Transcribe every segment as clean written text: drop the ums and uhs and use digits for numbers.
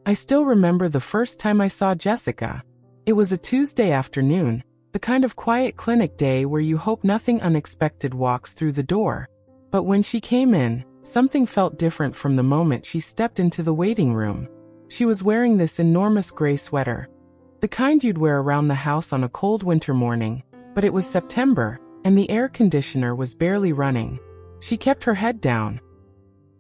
I still remember the first time I saw Jessica. It was a Tuesday afternoon, the kind of quiet clinic day where you hope nothing unexpected walks through the door. But when she came in, something felt different from the moment she stepped into the waiting room. She was wearing this enormous gray sweater, the kind you'd wear around the house on a cold winter morning, but it was September, and the air conditioner was barely running. She kept her head down.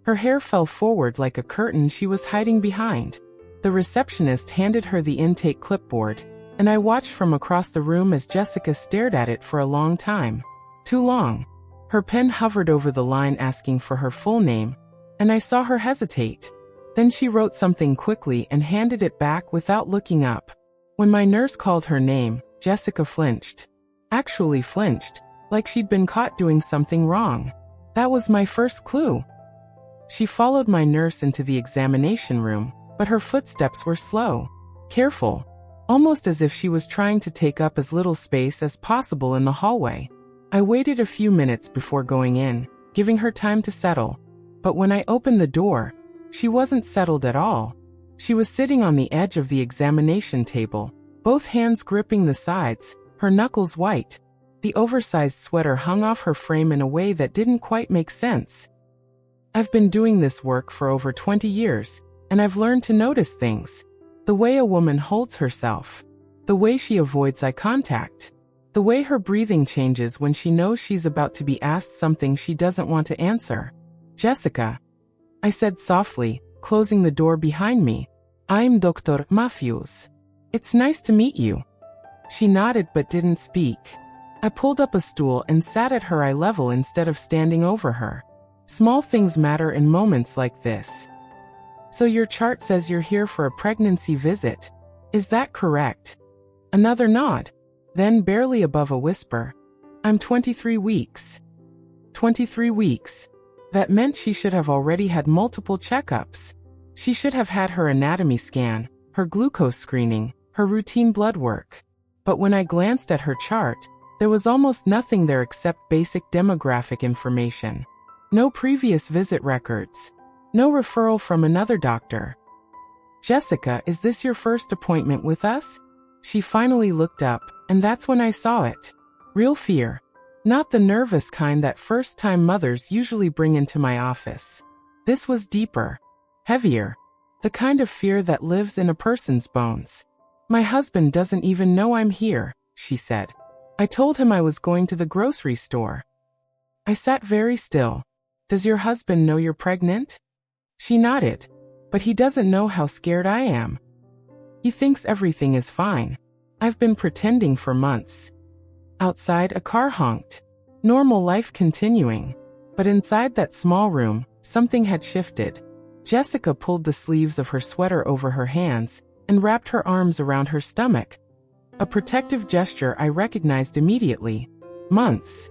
Her hair fell forward like a curtain she was hiding behind. The receptionist handed her the intake clipboard, and I watched from across the room as Jessica stared at it for a long time. Too long. Her pen hovered over the line asking for her full name, and I saw her hesitate. Then she wrote something quickly and handed it back without looking up. When my nurse called her name, Jessica flinched. Actually flinched, like she'd been caught doing something wrong. That was my first clue. She followed my nurse into the examination room, but her footsteps were slow, careful, almost as if she was trying to take up as little space as possible in the hallway. I waited a few minutes before going in, giving her time to settle. But when I opened the door, she wasn't settled at all. She was sitting on the edge of the examination table, both hands gripping the sides, her knuckles white. The oversized sweater hung off her frame in a way that didn't quite make sense. I've been doing this work for over 20 years, and I've learned to notice things. The way a woman holds herself. The way she avoids eye contact. The way her breathing changes when she knows she's about to be asked something she doesn't want to answer. Jessica, I said softly, closing the door behind me. I'm Dr. Matthews. It's nice to meet you. She nodded but didn't speak. I pulled up a stool and sat at her eye level instead of standing over her. Small things matter in moments like this. So your chart says you're here for a pregnancy visit. Is that correct? Another nod. Then barely above a whisper. I'm 23 weeks. 23 weeks. That meant she should have already had multiple checkups. She should have had her anatomy scan, her glucose screening, her routine blood work. But when I glanced at her chart, there was almost nothing there except basic demographic information. No previous visit records. No referral from another doctor. Jessica, is this your first appointment with us? She finally looked up, and that's when I saw it. Real fear. Not the nervous kind that first-time mothers usually bring into my office. This was deeper. Heavier. The kind of fear that lives in a person's bones. My husband doesn't even know I'm here, she said. I told him I was going to the grocery store. I sat very still. Does your husband know you're pregnant? She nodded. But he doesn't know how scared I am. He thinks everything is fine. I've been pretending for months. Outside, a car honked. Normal life continuing. But inside that small room, something had shifted. Jessica pulled the sleeves of her sweater over her hands and wrapped her arms around her stomach. A protective gesture I recognized immediately. Months.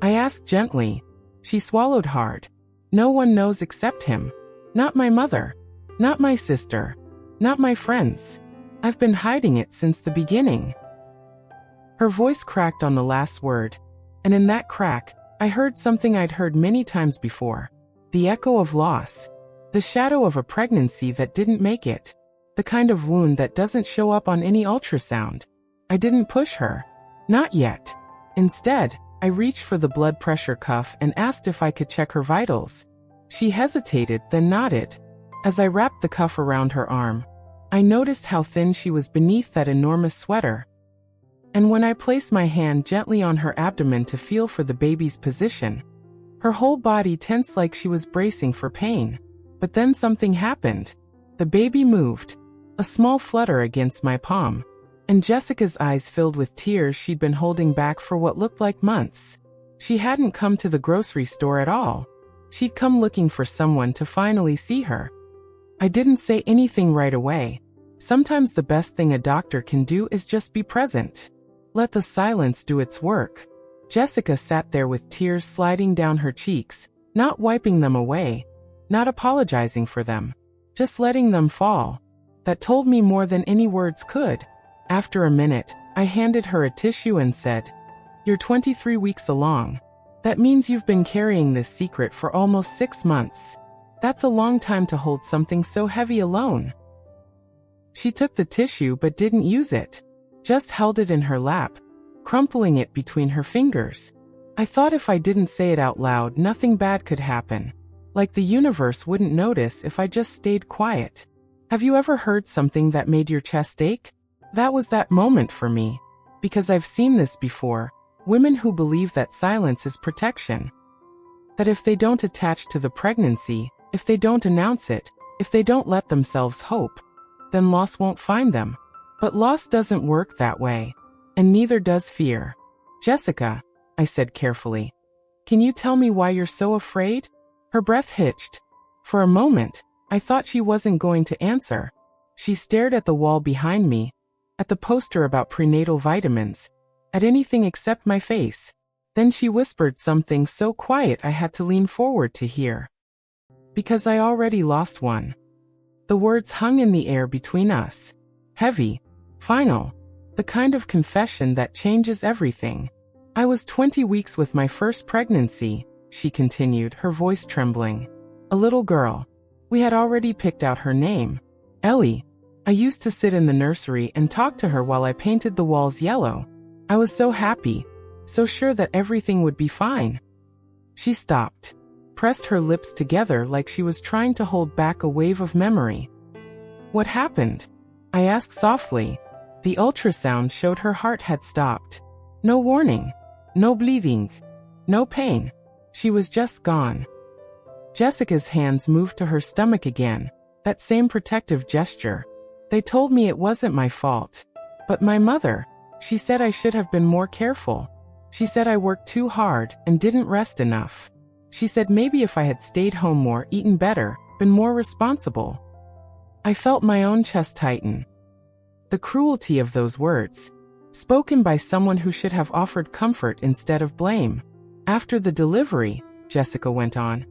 I asked gently. She swallowed hard. No one knows except him. Not my mother. Not my sister. Not my friends. I've been hiding it since the beginning. Her voice cracked on the last word, and in that crack, I heard something I'd heard many times before. The echo of loss. The shadow of a pregnancy that didn't make it. The kind of wound that doesn't show up on any ultrasound. I didn't push her. Not yet. Instead, I reached for the blood pressure cuff and asked if I could check her vitals. She hesitated, then nodded. As I wrapped the cuff around her arm, I noticed how thin she was beneath that enormous sweater. And when I placed my hand gently on her abdomen to feel for the baby's position, her whole body tensed like she was bracing for pain. But then something happened. The baby moved, a small flutter against my palm, and Jessica's eyes filled with tears she'd been holding back for what looked like months. She hadn't come to the grocery store at all. She'd come looking for someone to finally see her. I didn't say anything right away. Sometimes the best thing a doctor can do is just be present. Let the silence do its work. Jessica sat there with tears sliding down her cheeks, not wiping them away, not apologizing for them, just letting them fall. That told me more than any words could. After a minute, I handed her a tissue and said, "You're 23 weeks along. That means you've been carrying this secret for almost 6 months. That's a long time to hold something so heavy alone." She took the tissue but didn't use it. Just held it in her lap, crumpling it between her fingers. I thought if I didn't say it out loud, nothing bad could happen. Like the universe wouldn't notice if I just stayed quiet. Have you ever heard something that made your chest ache? That was that moment for me. Because I've seen this before. Women who believe that silence is protection. That if they don't attach to the pregnancy, if they don't announce it, if they don't let themselves hope, then loss won't find them. But loss doesn't work that way. And neither does fear. Jessica, I said carefully. Can you tell me why you're so afraid? Her breath hitched. For a moment, I thought she wasn't going to answer. She stared at the wall behind me, at the poster about prenatal vitamins, at anything except my face. Then she whispered something so quiet I had to lean forward to hear. Because I already lost one. The words hung in the air between us. Heavy. Final. The kind of confession that changes everything. I was 20 weeks with my first pregnancy, she continued, her voice trembling. A little girl. We had already picked out her name. Ellie. I used to sit in the nursery and talk to her while I painted the walls yellow. I was so happy, so sure that everything would be fine. She stopped, pressed her lips together like she was trying to hold back a wave of memory. What happened? I asked softly. The ultrasound showed her heart had stopped. No warning, no bleeding, no pain. She was just gone. Jessica's hands moved to her stomach again, that same protective gesture. They told me it wasn't my fault. But my mother, she said I should have been more careful. She said I worked too hard and didn't rest enough. She said maybe if I had stayed home more, eaten better, been more responsible. I felt my own chest tighten. The cruelty of those words, spoken by someone who should have offered comfort instead of blame. After the delivery, Jessica went on,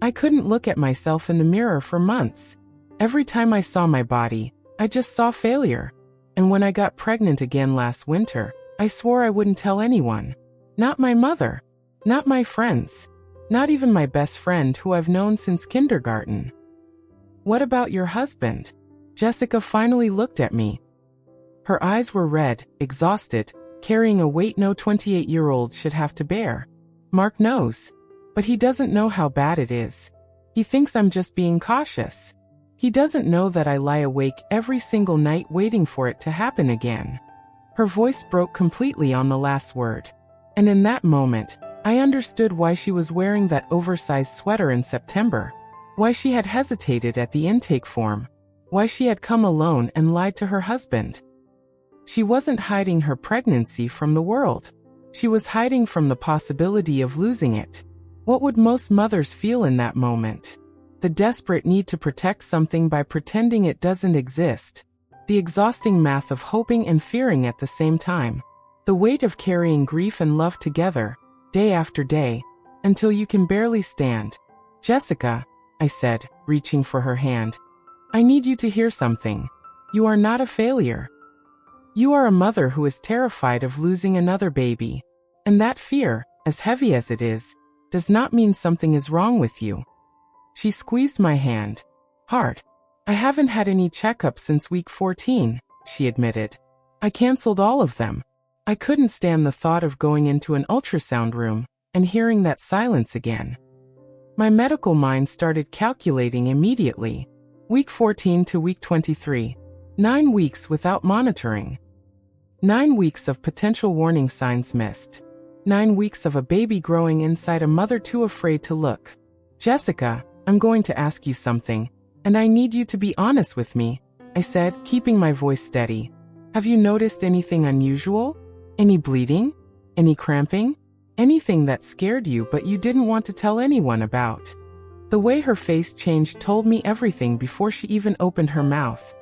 I couldn't look at myself in the mirror for months. Every time I saw my body, I just saw failure. And when I got pregnant again last winter, I swore I wouldn't tell anyone. Not my mother. Not my friends. Not even my best friend who I've known since kindergarten. What about your husband? Jessica finally looked at me. Her eyes were red, exhausted, carrying a weight no 28-year-old should have to bear. Mark knows. But he doesn't know how bad it is. He thinks I'm just being cautious. He doesn't know that I lie awake every single night waiting for it to happen again. Her voice broke completely on the last word. And in that moment, I understood why she was wearing that oversized sweater in September. Why she had hesitated at the intake form. Why she had come alone and lied to her husband. She wasn't hiding her pregnancy from the world. She was hiding from the possibility of losing it. What would most mothers feel in that moment? The desperate need to protect something by pretending it doesn't exist. The exhausting math of hoping and fearing at the same time. The weight of carrying grief and love together, day after day, until you can barely stand. Jessica, I said, reaching for her hand. I need you to hear something. You are not a failure. You are a mother who is terrified of losing another baby. And that fear, as heavy as it is, does not mean something is wrong with you. She squeezed my hand. Hard. I haven't had any checkups since week 14, she admitted. I canceled all of them. I couldn't stand the thought of going into an ultrasound room and hearing that silence again. My medical mind started calculating immediately. Week 14 to week 23. 9 weeks without monitoring. 9 weeks of potential warning signs missed. 9 weeks of a baby growing inside a mother too afraid to look. Jessica, I'm going to ask you something, and I need you to be honest with me, I said, keeping my voice steady. Have you noticed anything unusual? Any bleeding? Any cramping? Anything that scared you but you didn't want to tell anyone about? The way her face changed told me everything before she even opened her mouth.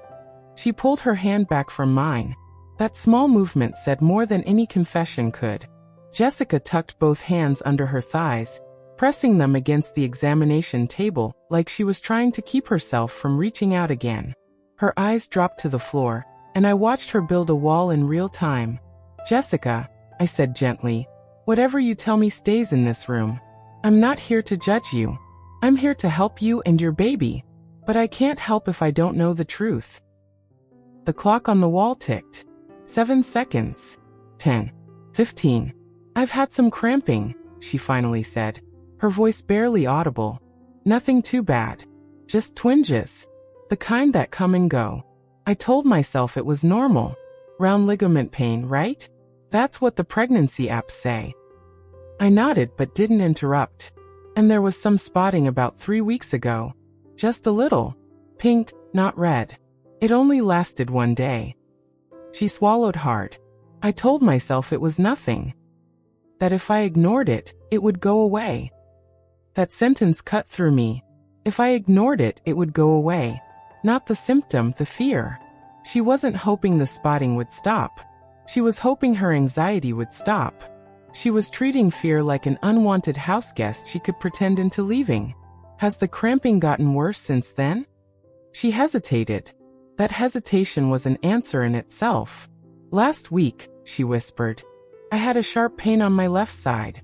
She pulled her hand back from mine. That small movement said more than any confession could. Jessica tucked both hands under her thighs, pressing them against the examination table like she was trying to keep herself from reaching out again. Her eyes dropped to the floor, and I watched her build a wall in real time. Jessica, I said gently, whatever you tell me stays in this room. I'm not here to judge you. I'm here to help you and your baby. But I can't help if I don't know the truth. The clock on the wall ticked. 7 seconds. 10. 15. I've had some cramping, she finally said, her voice barely audible. Nothing too bad. Just twinges. The kind that come and go. I told myself it was normal. Round ligament pain, right? That's what the pregnancy apps say. I nodded but didn't interrupt. And there was some spotting about 3 weeks ago. Just a little. Pink, not red. It only lasted 1 day. She swallowed hard. I told myself it was nothing. That if I ignored it, it would go away. That sentence cut through me. If I ignored it, it would go away. Not the symptom, the fear. She wasn't hoping the spotting would stop. She was hoping her anxiety would stop. She was treating fear like an unwanted houseguest she could pretend into leaving. Has the cramping gotten worse since then? She hesitated. That hesitation was an answer in itself. Last week, she whispered, I had a sharp pain on my left side.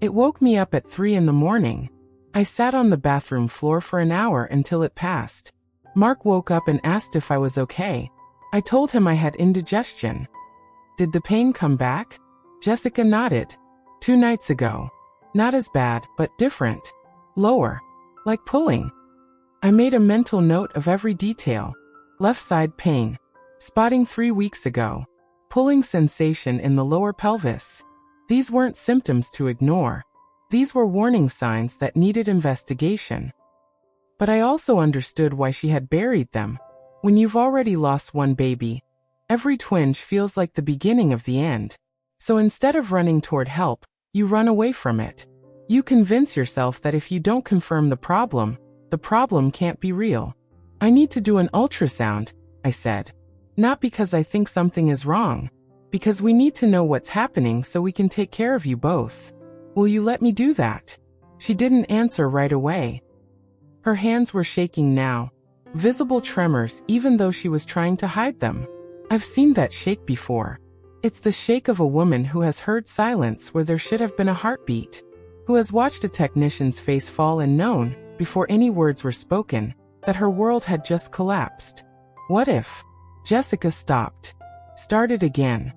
It woke me up at 3 in the morning. I sat on the bathroom floor for an hour until it passed. Mark woke up and asked if I was okay. I told him I had indigestion. Did the pain come back? Jessica nodded. 2 nights ago. Not as bad, but different. Lower. Like pulling. I made a mental note of every detail. Left side pain. Spotting 3 weeks ago. Pulling sensation in the lower pelvis. These weren't symptoms to ignore. These were warning signs that needed investigation. But I also understood why she had buried them. When you've already lost 1 baby, every twinge feels like the beginning of the end. So instead of running toward help, you run away from it. You convince yourself that if you don't confirm the problem can't be real. I need to do an ultrasound, I said. Not because I think something is wrong. Because we need to know what's happening so we can take care of you both. Will you let me do that? She didn't answer right away. Her hands were shaking now. Visible tremors even though she was trying to hide them. I've seen that shake before. It's the shake of a woman who has heard silence where there should have been a heartbeat. Who has watched a technician's face fall and known, before any words were spoken, that her world had just collapsed. What if? Jessica stopped. Started again.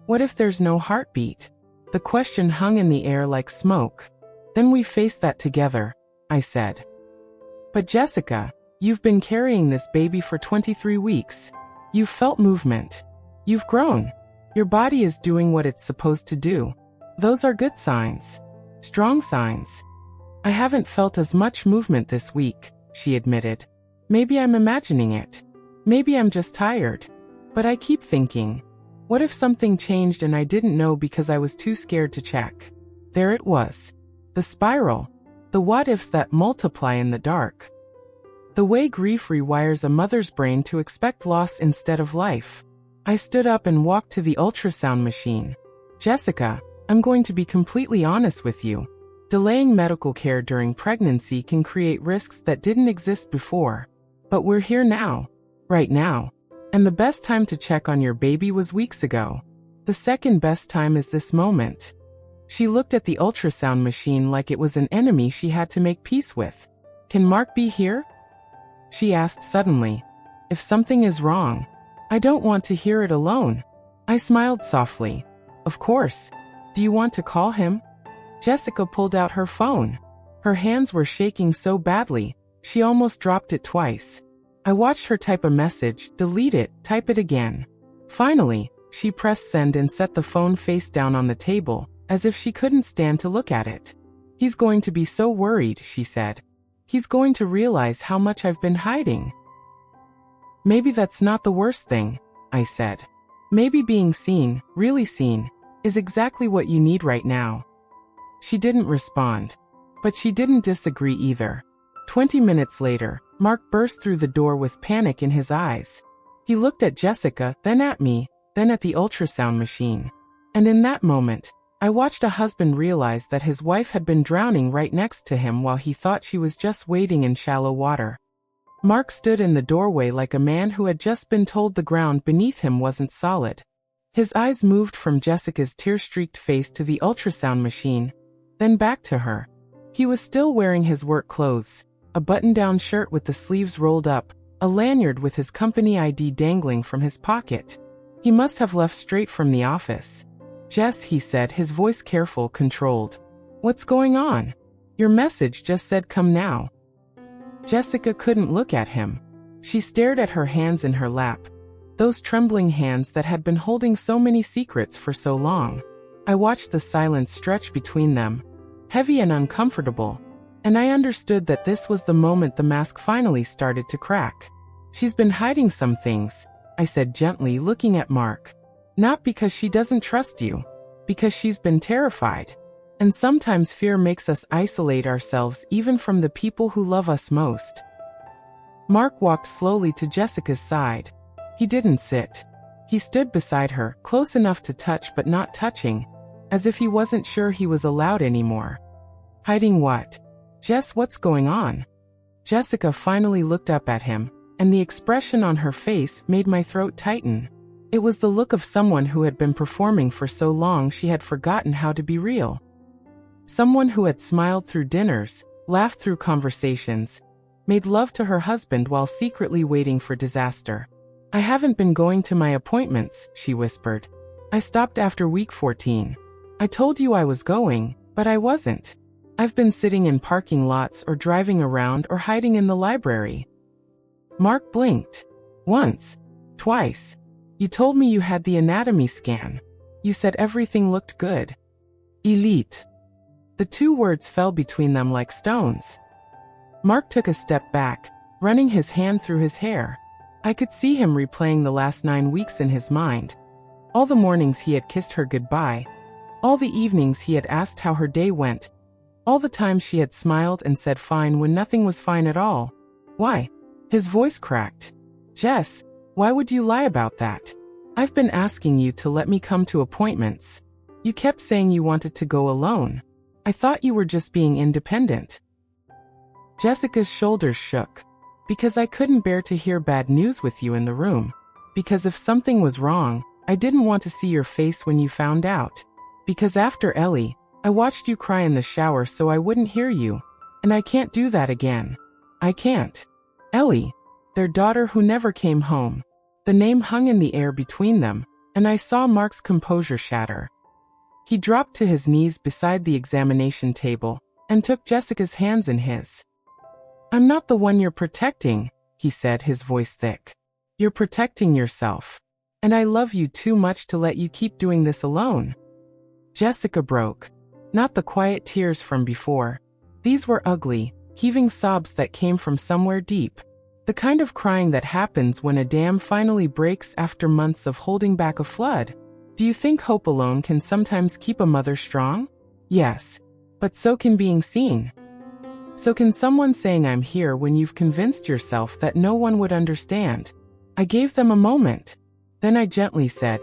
What if there's no heartbeat? The question hung in the air like smoke. Then we face that together, I said. But Jessica, you've been carrying this baby for 23 weeks. You've felt movement. You've grown. Your body is doing what it's supposed to do. Those are good signs. Strong signs. I haven't felt as much movement this week, she admitted. Maybe I'm imagining it. Maybe I'm just tired. But I keep thinking, what if something changed and I didn't know because I was too scared to check? There it was. The spiral. The what-ifs that multiply in the dark. The way grief rewires a mother's brain to expect loss instead of life. I stood up and walked to the ultrasound machine. Jessica, I'm going to be completely honest with you. Delaying medical care during pregnancy can create risks that didn't exist before. But we're here now. Right now. And the best time to check on your baby was weeks ago. The second best time is this moment. She looked at the ultrasound machine like it was an enemy she had to make peace with. Can Mark be here? She asked suddenly. If something is wrong, I don't want to hear it alone. I smiled softly. Of course. Do you want to call him? Jessica pulled out her phone. Her hands were shaking so badly, she almost dropped it twice. I watched her type a message, delete it, type it again. Finally, she pressed send and set the phone face down on the table, as if she couldn't stand to look at it. He's going to be so worried, she said. He's going to realize how much I've been hiding. Maybe that's not the worst thing, I said. Maybe being seen, really seen, is exactly what you need right now. She didn't respond. But she didn't disagree either. 20 minutes later, Mark burst through the door with panic in his eyes. He looked at Jessica, then at me, then at the ultrasound machine. And in that moment, I watched a husband realize that his wife had been drowning right next to him while he thought she was just wading in shallow water. Mark stood in the doorway like a man who had just been told the ground beneath him wasn't solid. His eyes moved from Jessica's tear-streaked face to the ultrasound machine, then back to her. He was still wearing his work clothes, a button-down shirt with the sleeves rolled up, a lanyard with his company ID dangling from his pocket. He must have left straight from the office. "Jess," he said, his voice careful, controlled. "What's going on? Your message just said come now." Jessica couldn't look at him. She stared at her hands in her lap, those trembling hands that had been holding so many secrets for so long. I watched the silence stretch between them, heavy and uncomfortable, and I understood that this was the moment the mask finally started to crack. "She's been hiding some things," I said gently, looking at Mark. "Not because she doesn't trust you, because she's been terrified. And sometimes fear makes us isolate ourselves even from the people who love us most." Mark walked slowly to Jessica's side. He didn't sit. He stood beside her, close enough to touch but not touching, as if he wasn't sure he was allowed anymore. "Hiding what? Jess, what's going on?" Jessica finally looked up at him, and the expression on her face made my throat tighten. It was the look of someone who had been performing for so long she had forgotten how to be real. Someone who had smiled through dinners, laughed through conversations, made love to her husband while secretly waiting for disaster. "I haven't been going to my appointments," she whispered. "I stopped after week 14. I told you I was going, but I wasn't. I've been sitting in parking lots or driving around or hiding in the library." Mark blinked. "Once. Twice. You told me you had the anatomy scan. You said everything looked good. Elite." The two words fell between them like stones. Mark took a step back, running his hand through his hair. I could see him replaying the last 9 weeks in his mind. All the mornings he had kissed her goodbye. All the evenings he had asked how her day went. All the times she had smiled and said fine when nothing was fine at all. "Why?" His voice cracked. "Jess, why would you lie about that? I've been asking you to let me come to appointments. You kept saying you wanted to go alone. I thought you were just being independent." Jessica's shoulders shook. "Because I couldn't bear to hear bad news with you in the room. Because if something was wrong, I didn't want to see your face when you found out. Because after Ellie, I watched you cry in the shower so I wouldn't hear you. And I can't do that again. I can't." Ellie, their daughter who never came home. The name hung in the air between them, and I saw Mark's composure shatter. He dropped to his knees beside the examination table and took Jessica's hands in his. "I'm not the one you're protecting," he said, his voice thick. "You're protecting yourself. And I love you too much to let you keep doing this alone." Jessica broke. Not the quiet tears from before. These were ugly, heaving sobs that came from somewhere deep. The kind of crying that happens when a dam finally breaks after months of holding back a flood. Do you think hope alone can sometimes keep a mother strong? Yes. But so can being seen. So can someone saying I'm here when you've convinced yourself that no one would understand. I gave them a moment. Then I gently said,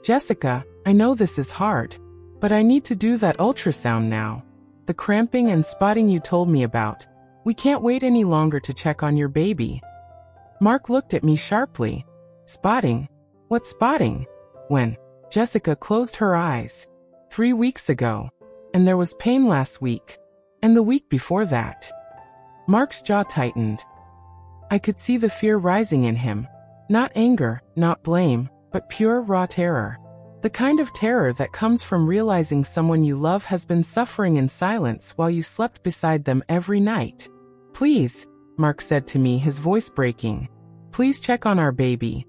"Jessica, I know this is hard. But I need to do that ultrasound now. The cramping and spotting you told me about. We can't wait any longer to check on your baby." Mark looked at me sharply. "Spotting? What spotting?" "When?" Jessica closed her eyes. 3 weeks ago. And there was pain last week. And the week before that." Mark's jaw tightened. I could see the fear rising in him. Not anger, not blame, but pure, raw terror. The kind of terror that comes from realizing someone you love has been suffering in silence while you slept beside them every night. "Please," Mark said to me, his voice breaking. "Please check on our baby."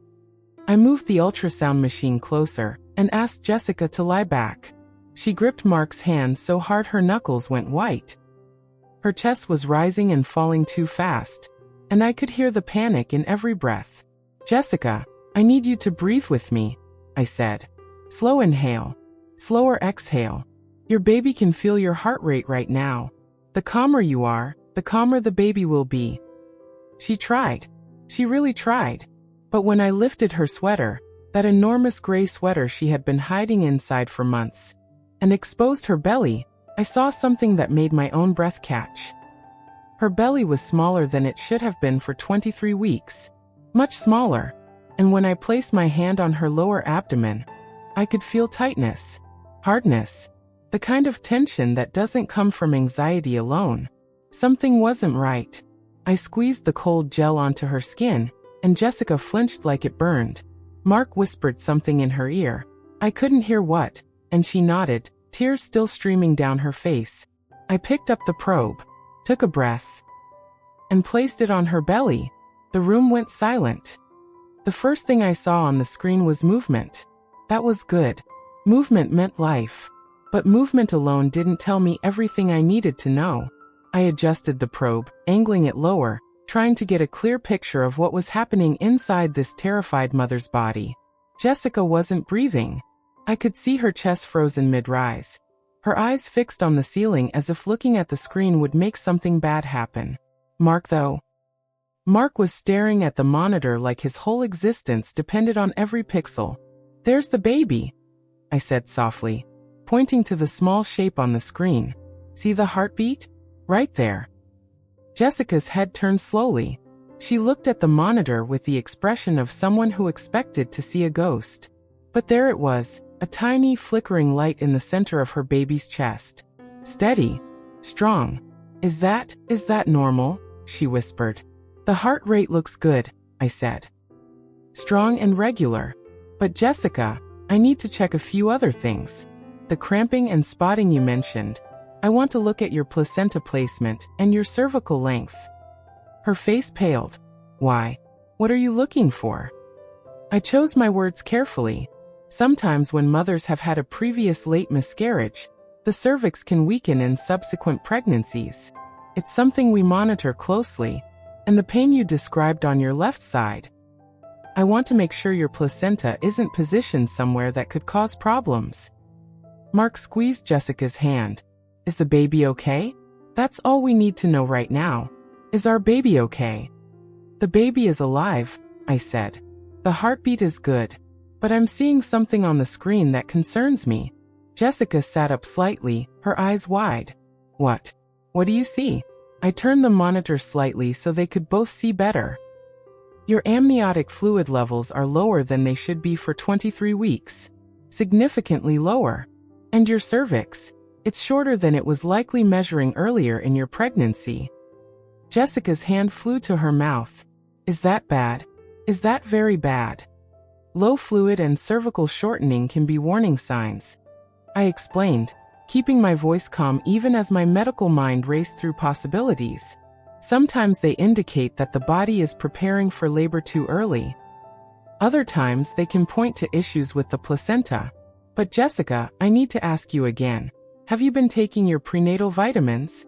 I moved the ultrasound machine closer and asked Jessica to lie back. She gripped Mark's hand so hard her knuckles went white. Her chest was rising and falling too fast, and I could hear the panic in every breath. "Jessica, I need you to breathe with me," I said. "Slow inhale. Slower exhale. Your baby can feel your heart rate right now. The calmer you are, the calmer the baby will be." She tried. She really tried. But when I lifted her sweater, that enormous gray sweater she had been hiding inside for months, and exposed her belly, I saw something that made my own breath catch. Her belly was smaller than it should have been for 23 weeks. Much smaller. And when I placed my hand on her lower abdomen, I could feel tightness, hardness, the kind of tension that doesn't come from anxiety alone. Something wasn't right. I squeezed the cold gel onto her skin, and Jessica flinched like it burned. Mark whispered something in her ear. I couldn't hear what, and she nodded, tears still streaming down her face. I picked up the probe, took a breath, and placed it on her belly. The room went silent. The first thing I saw on the screen was movement. That was good. Movement meant life. But movement alone didn't tell me everything I needed to know. I adjusted the probe, angling it lower, trying to get a clear picture of what was happening inside this terrified mother's body. Jessica wasn't breathing. I could see her chest frozen mid-rise. Her eyes fixed on the ceiling as if looking at the screen would make something bad happen. Mark, though. Mark was staring at the monitor like his whole existence depended on every pixel. There's the baby, I said softly, pointing to the small shape on the screen. See the heartbeat? Right there. Jessica's head turned slowly. She looked at the monitor with the expression of someone who expected to see a ghost. But there it was, a tiny flickering light in the center of her baby's chest. Steady. Strong. Is that normal? She whispered. The heart rate looks good, I said. Strong and regular. But Jessica, I need to check a few other things. The cramping and spotting you mentioned. I want to look at your placenta placement and your cervical length. Her face paled. Why? What are you looking for? I chose my words carefully. Sometimes when mothers have had a previous late miscarriage, the cervix can weaken in subsequent pregnancies. It's something we monitor closely. And the pain you described on your left side. I want to make sure your placenta isn't positioned somewhere that could cause problems. Mark squeezed Jessica's hand. Is the baby okay? That's all we need to know right now. Is our baby okay? The baby is alive, I said. The heartbeat is good. But I'm seeing something on the screen that concerns me. Jessica sat up slightly, her eyes wide. What? What do you see? I turned the monitor slightly so they could both see better. Your amniotic fluid levels are lower than they should be for 23 weeks. Significantly lower. And your cervix, it's shorter than it was likely measuring earlier in your pregnancy. Jessica's hand flew to her mouth. Is that bad? Is that very bad? Low fluid and cervical shortening can be warning signs. I explained, keeping my voice calm even as my medical mind raced through possibilities. Sometimes they indicate that the body is preparing for labor too early. Other times they can point to issues with the placenta. But Jessica, I need to ask you again. Have you been taking your prenatal vitamins?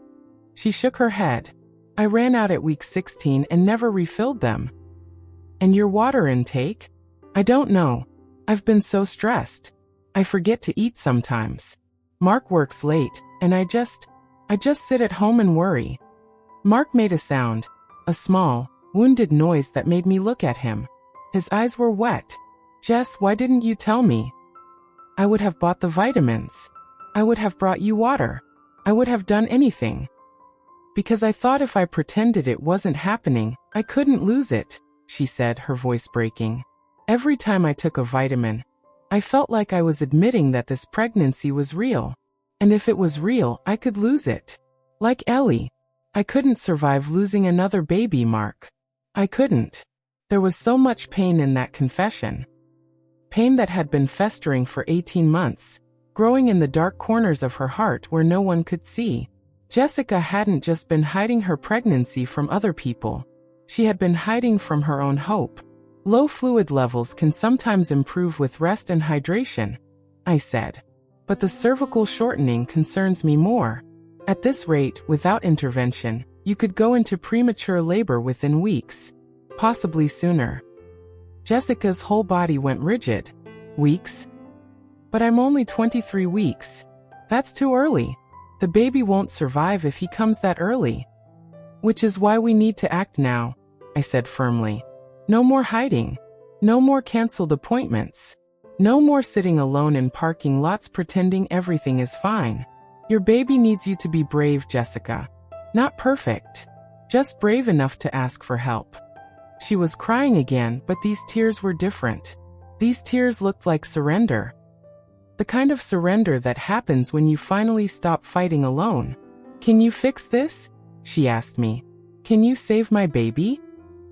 She shook her head. I ran out at week 16 and never refilled them. And your water intake? I don't know. I've been so stressed. I forget to eat sometimes. Mark works late, and I just sit at home and worry. Mark made a sound, a small, wounded noise that made me look at him. His eyes were wet. Jess, why didn't you tell me? I would have bought the vitamins. I would have brought you water. I would have done anything. Because I thought if I pretended it wasn't happening, I couldn't lose it, she said, her voice breaking. Every time I took a vitamin, I felt like I was admitting that this pregnancy was real. And if it was real, I could lose it. Like Ellie. I couldn't survive losing another baby, Mark. I couldn't. There was so much pain in that confession. Pain that had been festering for 18 months, growing in the dark corners of her heart where no one could see. Jessica hadn't just been hiding her pregnancy from other people. She had been hiding from her own hope. Low fluid levels can sometimes improve with rest and hydration, I said. But the cervical shortening concerns me more. At this rate, without intervention, you could go into premature labor within weeks. Possibly sooner. Jessica's whole body went rigid. Weeks? But I'm only 23 weeks. That's too early. The baby won't survive if he comes that early. Which is why we need to act now, I said firmly. No more hiding. No more canceled appointments. No more sitting alone in parking lots pretending everything is fine. Your baby needs you to be brave, Jessica. Not perfect. Just brave enough to ask for help. She was crying again, but these tears were different. These tears looked like surrender. The kind of surrender that happens when you finally stop fighting alone. Can you fix this? She asked me. Can you save my baby?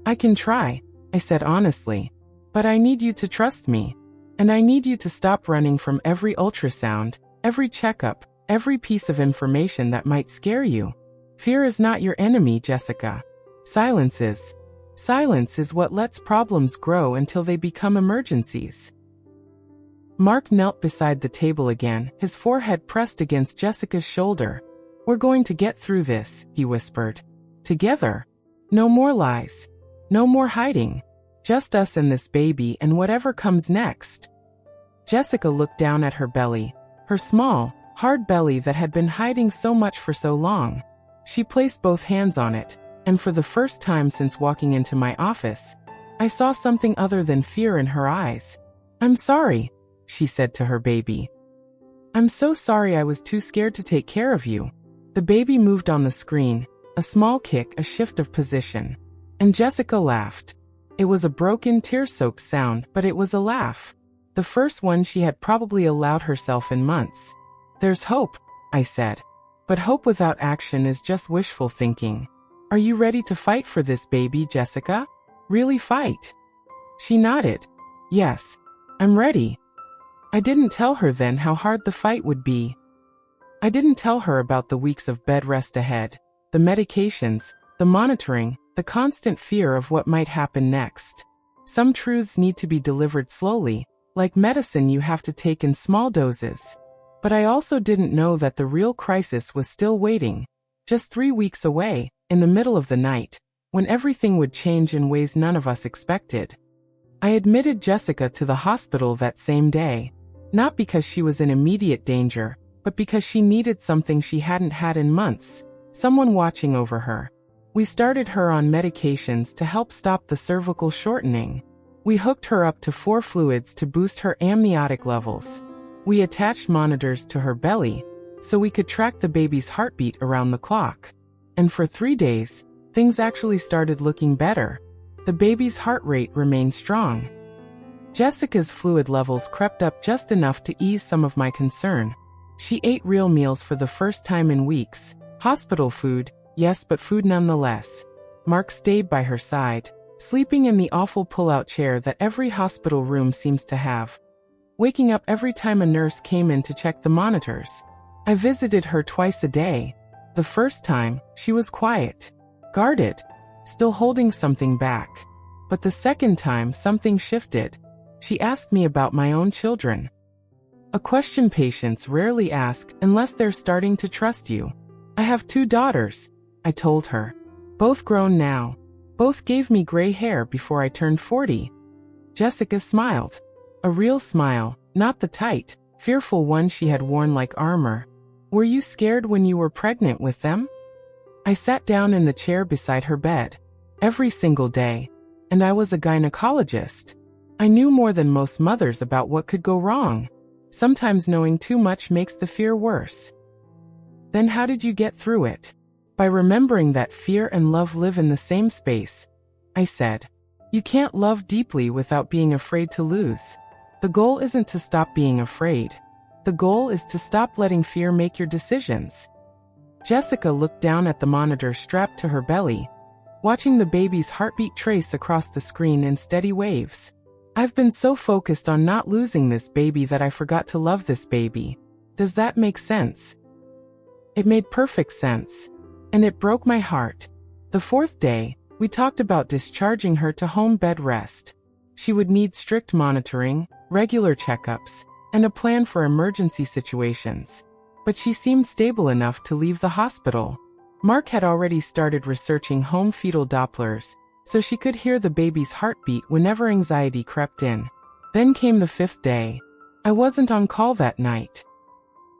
I can try, I said honestly. But I need you to trust me. And I need you to stop running from every ultrasound, every checkup, every piece of information that might scare you. Fear is not your enemy, Jessica. Silence is. Silence is what lets problems grow until they become emergencies. Mark knelt beside the table again, his forehead pressed against Jessica's shoulder. We're going to get through this, he whispered. Together. No more lies. No more hiding. Just us and this baby and whatever comes next. Jessica looked down at her belly, her small, hard belly that had been hiding so much for so long. She placed both hands on it, and for the first time since walking into my office, I saw something other than fear in her eyes. I'm sorry, she said to her baby. I'm so sorry I was too scared to take care of you. The baby moved on the screen, a small kick, a shift of position. And Jessica laughed. It was a broken, tear-soaked sound, but it was a laugh. The first one she had probably allowed herself in months. There's hope, I said. But hope without action is just wishful thinking. Are you ready to fight for this baby, Jessica? Really fight? She nodded. Yes, I'm ready. I didn't tell her then how hard the fight would be. I didn't tell her about the weeks of bed rest ahead, the medications, the monitoring, the constant fear of what might happen next. Some truths need to be delivered slowly, like medicine you have to take in small doses. But I also didn't know that the real crisis was still waiting, just 3 weeks away, in the middle of the night, when everything would change in ways none of us expected. I admitted Jessica to the hospital that same day, not because she was in immediate danger, but because she needed something she hadn't had in months, someone watching over her. We started her on medications to help stop the cervical shortening. We hooked her up to 4 fluids to boost her amniotic levels. We attached monitors to her belly, so we could track the baby's heartbeat around the clock. And for 3 days, things actually started looking better. The baby's heart rate remained strong. Jessica's fluid levels crept up just enough to ease some of my concern. She ate real meals for the first time in weeks. Hospital food, yes, but food nonetheless. Mark stayed by her side, sleeping in the awful pull-out chair that every hospital room seems to have, waking up every time a nurse came in to check the monitors. I visited her twice a day. The first time, she was quiet, guarded, still holding something back. But the second time, something shifted. She asked me about my own children. A question patients rarely ask unless they're starting to trust you. I have 2 daughters, I told her. Both grown now. Both gave me gray hair before I turned 40. Jessica smiled. A real smile, not the tight, fearful one she had worn like armor. Were you scared when you were pregnant with them? I sat down in the chair beside her bed. Every single day. And I was a gynecologist. I knew more than most mothers about what could go wrong. Sometimes knowing too much makes the fear worse. Then how did you get through it? By remembering that fear and love live in the same space, I said. You can't love deeply without being afraid to lose. The goal isn't to stop being afraid. The goal is to stop letting fear make your decisions. Jessica looked down at the monitor strapped to her belly, watching the baby's heartbeat trace across the screen in steady waves. I've been so focused on not losing this baby that I forgot to love this baby. Does that make sense? It made perfect sense. And it broke my heart. The 4th day, we talked about discharging her to home bed rest. She would need strict monitoring, regular checkups, and a plan for emergency situations. But she seemed stable enough to leave the hospital. Mark had already started researching home fetal Dopplers, so she could hear the baby's heartbeat whenever anxiety crept in. Then came the 5th day. I wasn't on call that night.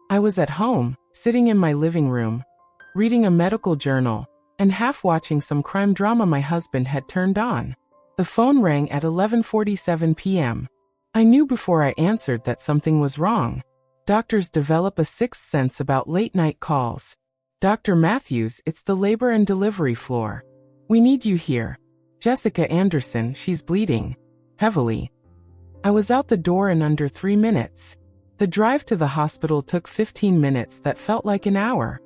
I was at home, sitting in my living room, reading a medical journal, and half watching some crime drama my husband had turned on. The phone rang at 11:47 p.m. I knew before I answered that something was wrong. Doctors develop a sixth sense about late-night calls. Dr. Matthews, it's the labor and delivery floor. We need you here. Jessica Anderson, she's bleeding. Heavily. I was out the door in under 3 minutes. The drive to the hospital took 15 minutes that felt like an hour.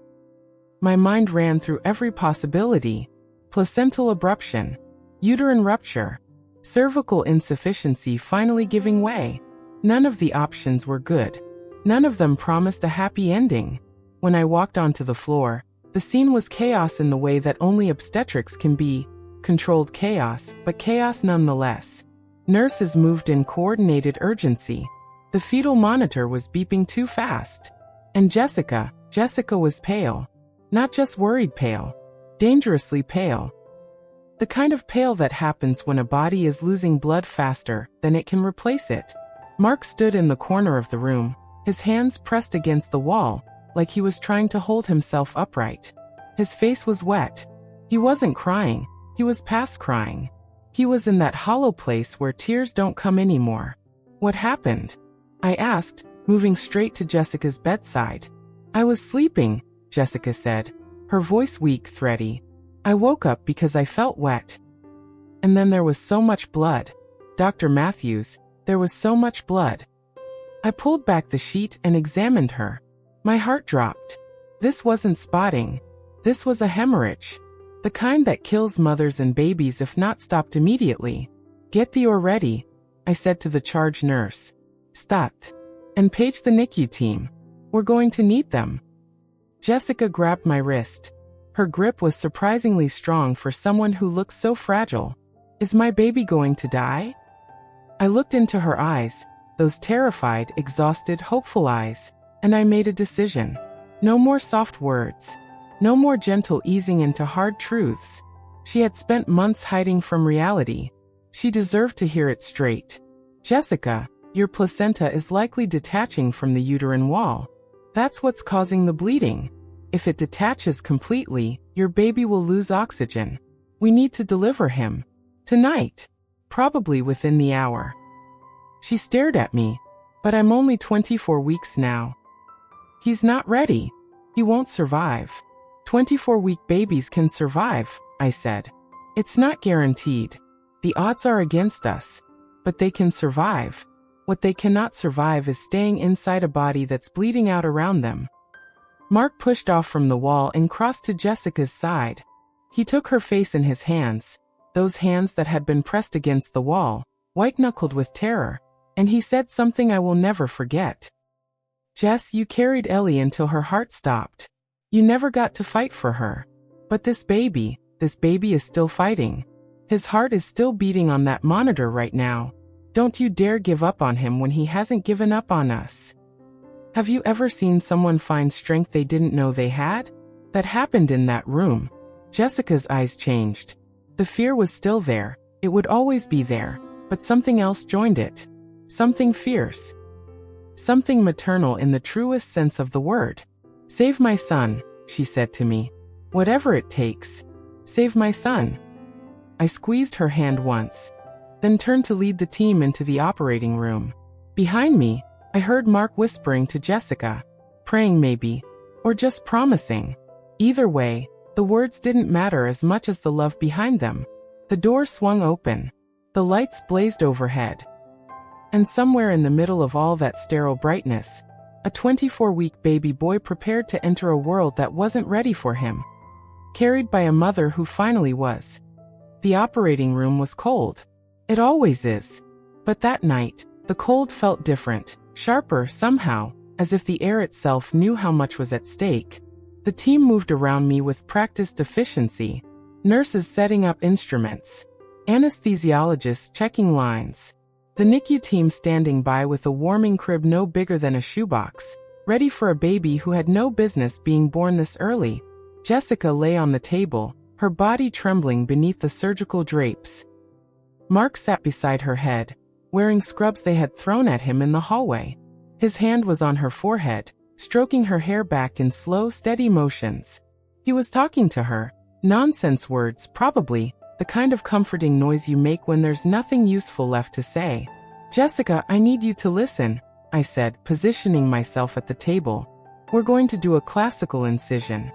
My mind ran through every possibility. Placental abruption. Uterine rupture. Cervical insufficiency finally giving way. None of the options were good. None of them promised a happy ending. When I walked onto the floor, the scene was chaos in the way that only obstetrics can be. Controlled chaos, but chaos nonetheless. Nurses moved in coordinated urgency. The fetal monitor was beeping too fast. And Jessica was pale. Not just worried pale. Dangerously pale. The kind of pale that happens when a body is losing blood faster than it can replace it. Mark stood in the corner of the room, his hands pressed against the wall, like he was trying to hold himself upright. His face was wet. He wasn't crying, he was past crying. He was in that hollow place where tears don't come anymore. What happened? I asked, moving straight to Jessica's bedside. I was sleeping, Jessica said, her voice weak, thready. I woke up because I felt wet. And then there was so much blood. Dr. Matthews, there was so much blood. I pulled back the sheet and examined her. My heart dropped. This wasn't spotting. This was a hemorrhage. The kind that kills mothers and babies if not stopped immediately. Get the Dior ready, I said to the charge nurse. Stopped. And page the NICU team. We're going to need them. Jessica grabbed my wrist. Her grip was surprisingly strong for someone who looks so fragile. Is my baby going to die? I looked into her eyes, those terrified, exhausted, hopeful eyes, and I made a decision. No more soft words. No more gentle easing into hard truths. She had spent months hiding from reality. She deserved to hear it straight. Jessica, your placenta is likely detaching from the uterine wall. That's what's causing the bleeding. If it detaches completely, your baby will lose oxygen. We need to deliver him. Tonight. Probably within the hour. She stared at me. But I'm only 24 weeks now. He's not ready. He won't survive. 24-week babies can survive, I said. It's not guaranteed. The odds are against us. But they can survive. What they cannot survive is staying inside a body that's bleeding out around them. Mark pushed off from the wall and crossed to Jessica's side. He took her face in his hands, those hands that had been pressed against the wall, white-knuckled with terror, and he said something I will never forget. Jess, you carried Ellie until her heart stopped. You never got to fight for her. But this baby is still fighting. His heart is still beating on that monitor right now. Don't you dare give up on him when he hasn't given up on us. Have you ever seen someone find strength they didn't know they had? That happened in that room. Jessica's eyes changed. The fear was still there. It would always be there. But something else joined it. Something fierce. Something maternal in the truest sense of the word. Save my son, she said to me. Whatever it takes. Save my son. I squeezed her hand once, then turned to lead the team into the operating room. Behind me, I heard Mark whispering to Jessica, praying maybe, or just promising. Either way, the words didn't matter as much as the love behind them. The door swung open. The lights blazed overhead. And somewhere in the middle of all that sterile brightness, a 24-week baby boy prepared to enter a world that wasn't ready for him. Carried by a mother who finally was. The operating room was cold. It always is. But that night, the cold felt different. Sharper somehow, as if the air itself knew how much was at stake. The team moved around me with practiced efficiency. Nurses setting up instruments. Anesthesiologists checking lines. The NICU team standing by with a warming crib no bigger than a shoebox, ready for a baby who had no business being born this early. Jessica lay on the table, her body trembling beneath the surgical drapes. Mark sat beside her head, wearing scrubs they had thrown at him in the hallway. His hand was on her forehead, stroking her hair back in slow, steady motions. He was talking to her. Nonsense words, probably, the kind of comforting noise you make when there's nothing useful left to say. Jessica, I need you to listen, I said, positioning myself at the table. We're going to do a classical incision.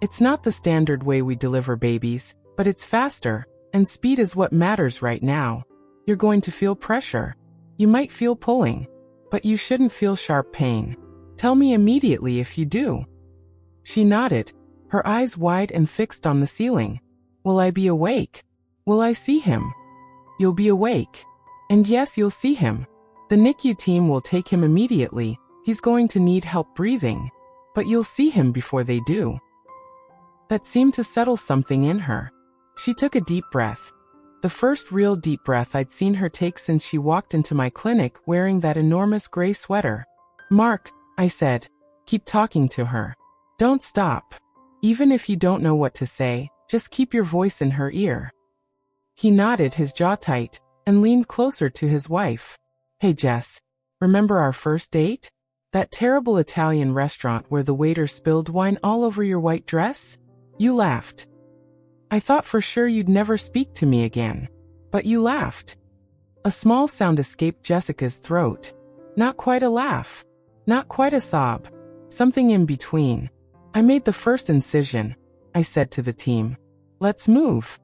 It's not the standard way we deliver babies, but it's faster, and speed is what matters right now. You're going to feel pressure. You might feel pulling. But you shouldn't feel sharp pain. Tell me immediately if you do. She nodded, her eyes wide and fixed on the ceiling. Will I be awake? Will I see him? You'll be awake. And yes, you'll see him. The NICU team will take him immediately. He's going to need help breathing. But you'll see him before they do." That seemed to settle something in her. She took a deep breath. The first real deep breath I'd seen her take since she walked into my clinic wearing that enormous gray sweater. "Mark," I said, "keep talking to her. Don't stop. Even if you don't know what to say, just keep your voice in her ear." He nodded, his jaw tight, and leaned closer to his wife. "Hey Jess, remember our first date? That terrible Italian restaurant where the waiter spilled wine all over your white dress? You laughed. I thought for sure you'd never speak to me again. But you laughed." A small sound escaped Jessica's throat. Not quite a laugh. Not quite a sob. Something in between. "I made the first incision," I said to the team. "Let's move."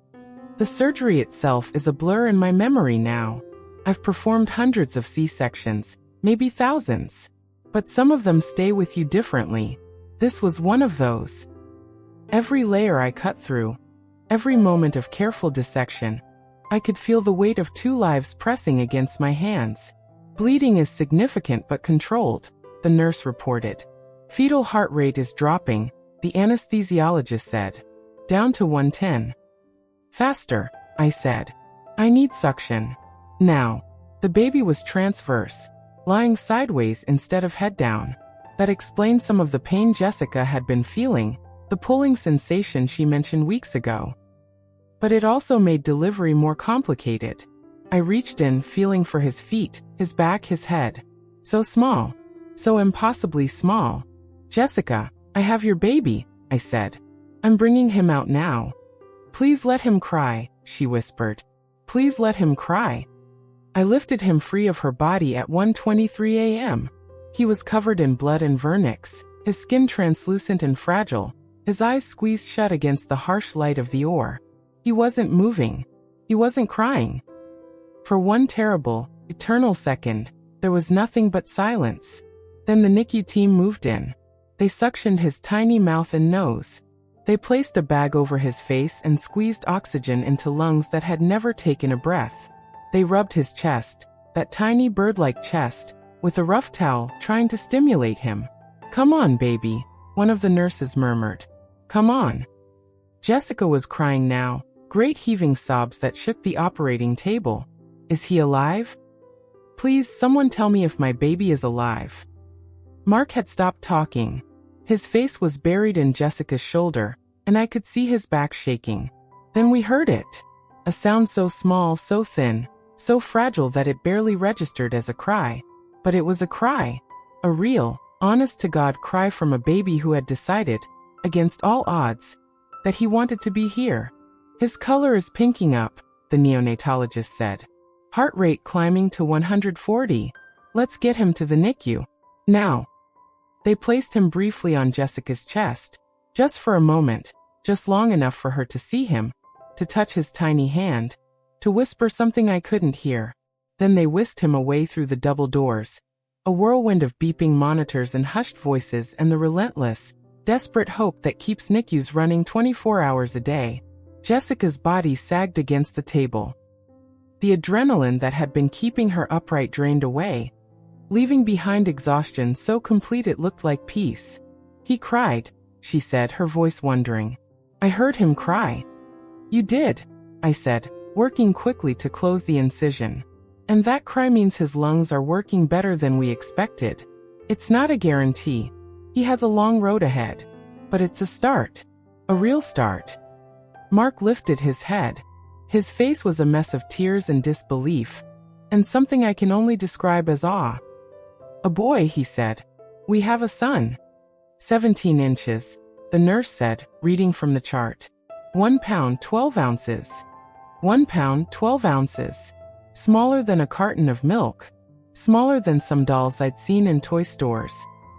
The surgery itself is a blur in my memory now. I've performed hundreds of C-sections, maybe thousands. But some of them stay with you differently. This was one of those. Every layer I cut through, every moment of careful dissection, I could feel the weight of 2 lives pressing against my hands. "Bleeding is significant but controlled," the nurse reported. "Fetal heart rate is dropping," the anesthesiologist said. "Down to 110. "Faster," I said. "I need suction. Now." The baby was transverse, lying sideways instead of head down. That explained some of the pain Jessica had been feeling, the pulling sensation she mentioned weeks ago. But it also made delivery more complicated. I reached in, feeling for his feet, his back, his head. So small. So impossibly small. "Jessica, I have your baby," I said. "I'm bringing him out now." "Please let him cry," she whispered. "Please let him cry." I lifted him free of her body at 1:23 a.m. He was covered in blood and vernix, his skin translucent and fragile, his eyes squeezed shut against the harsh light of the ore. He wasn't moving. He wasn't crying. For one terrible, eternal second, there was nothing but silence. Then the NICU team moved in. They suctioned his tiny mouth and nose. They placed a bag over his face and squeezed oxygen into lungs that had never taken a breath. They rubbed his chest, that tiny bird-like chest, with a rough towel, trying to stimulate him. "Come on, baby," one of the nurses murmured. "Come on." Jessica was crying now, great heaving sobs that shook the operating table. "Is he alive? Please, someone tell me if my baby is alive." Mark had stopped talking. His face was buried in Jessica's shoulder, and I could see his back shaking. Then we heard it. A sound so small, so thin, so fragile that it barely registered as a cry. But it was a cry. A real, honest-to-God cry from a baby who had decided, against all odds, that he wanted to be here. "His color is pinking up," the neonatologist said. "Heart rate climbing to 140. Let's get him to the NICU. Now." They placed him briefly on Jessica's chest, just for a moment, just long enough for her to see him, to touch his tiny hand, to whisper something I couldn't hear. Then they whisked him away through the double doors, a whirlwind of beeping monitors and hushed voices and the relentless, desperate hope that keeps NICUs running 24 hours a day. Jessica's body sagged against the table. The adrenaline that had been keeping her upright drained away, leaving behind exhaustion so complete it looked like peace. "He cried," she said, her voice wondering. "I heard him cry." "You did," I said, working quickly to close the incision. "And that cry means his lungs are working better than we expected. It's not a guarantee. He has a long road ahead. But it's a start. A real start." Mark lifted his head. His face was a mess of tears and disbelief, and something I can only describe as awe. "A boy," he said. "We have a son." 17 inches, the nurse said, reading from the chart. 1 pound 12 ounces. 1 pound 12 ounces. Smaller than a carton of milk. Smaller than some dolls I'd seen in toy stores.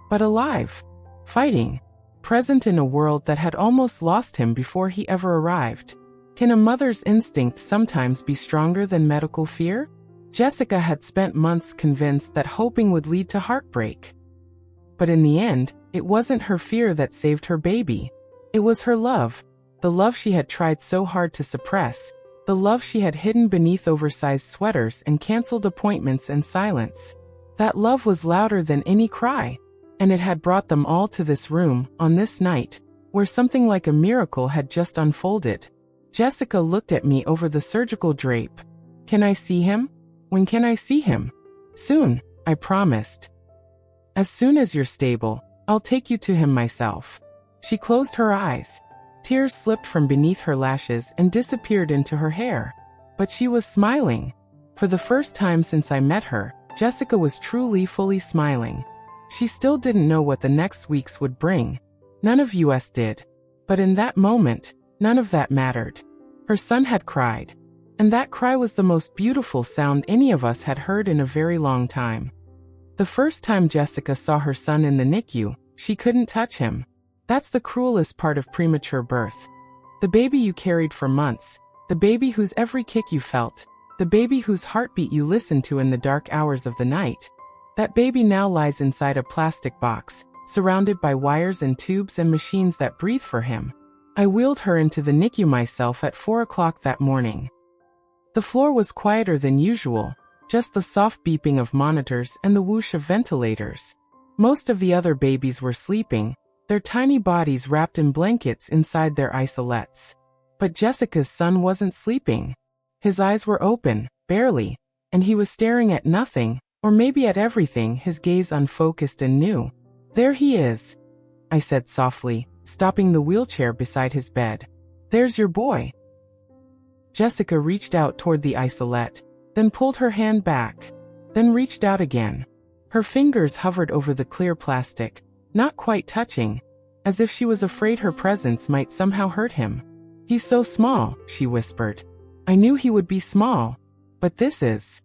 But alive. Fighting. Present in a world that had almost lost him before he ever arrived. Can a mother's instinct sometimes be stronger than medical fear? Jessica had spent months convinced that hoping would lead to heartbreak. But in the end, it wasn't her fear that saved her baby. It was her love, the love she had tried so hard to suppress, The love she had hidden beneath oversized sweaters and canceled appointments and silence. That love was louder than any cry. And it had brought them all to this room, on this night, where something like a miracle had just unfolded. Jessica looked at me over the surgical drape. Can I see him? When can I see him? Soon, I promised. As soon as you're stable, I'll take you to him myself. She closed her eyes. Tears slipped from beneath her lashes and disappeared into her hair. But she was smiling. For the first time since I met her, Jessica was truly fully smiling. She still didn't know what the next weeks would bring. None of us did. But in that moment, none of that mattered. Her son had cried. And that cry was the most beautiful sound any of us had heard in a very long time. The first time Jessica saw her son in the NICU, she couldn't touch him. That's the cruelest part of premature birth. The baby you carried for months, the baby whose every kick you felt, the baby whose heartbeat you listened to in the dark hours of the night. That baby now lies inside a plastic box, surrounded by wires and tubes and machines that breathe for him. I wheeled her into the NICU myself at 4 o'clock that morning. The floor was quieter than usual, just the soft beeping of monitors and the whoosh of ventilators. Most of the other babies were sleeping, their tiny bodies wrapped in blankets inside their isolettes. But Jessica's son wasn't sleeping. His eyes were open, barely, and he was staring at nothing, or maybe at everything, his gaze unfocused and new. There he is, I said softly, stopping the wheelchair beside his bed. There's your boy. Jessica reached out toward the isolette, then pulled her hand back, then reached out again. Her fingers hovered over the clear plastic, not quite touching, as if she was afraid her presence might somehow hurt him. He's so small, she whispered. I knew he would be small, but this is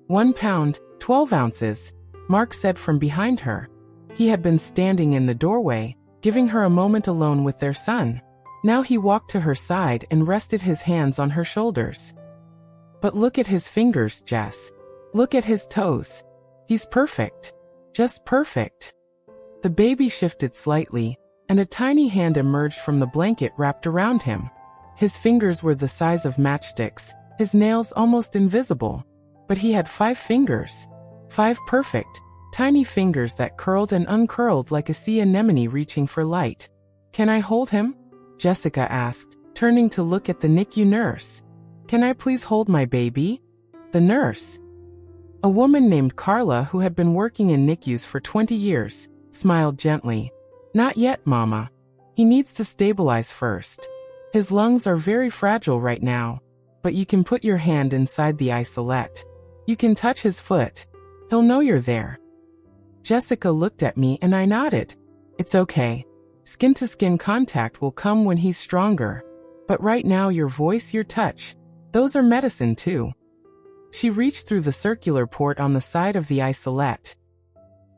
1 pound, 12 ounces, Mark said from behind her. He had been standing in the doorway, giving her a moment alone with their son. Now he walked to her side and rested his hands on her shoulders. But look at his fingers, Jess. Look at his toes. He's perfect. Just perfect. The baby shifted slightly, and a tiny hand emerged from the blanket wrapped around him. His fingers were the size of matchsticks, his nails almost invisible. But he had 5 fingers. 5 perfect, tiny fingers that curled and uncurled like a sea anemone reaching for light. Can I hold him? Jessica asked, turning to look at the NICU nurse. Can I please hold my baby? The nurse, a woman named Carla who had been working in NICUs for 20 years, smiled gently. Not yet, Mama. He needs to stabilize first. His lungs are very fragile right now, but you can put your hand inside the isolette. You can touch his foot. He'll know you're there. Jessica looked at me and I nodded. It's okay. Skin-to-skin contact will come when he's stronger. But right now your voice, your touch, those are medicine too. She reached through the circular port on the side of the isolette.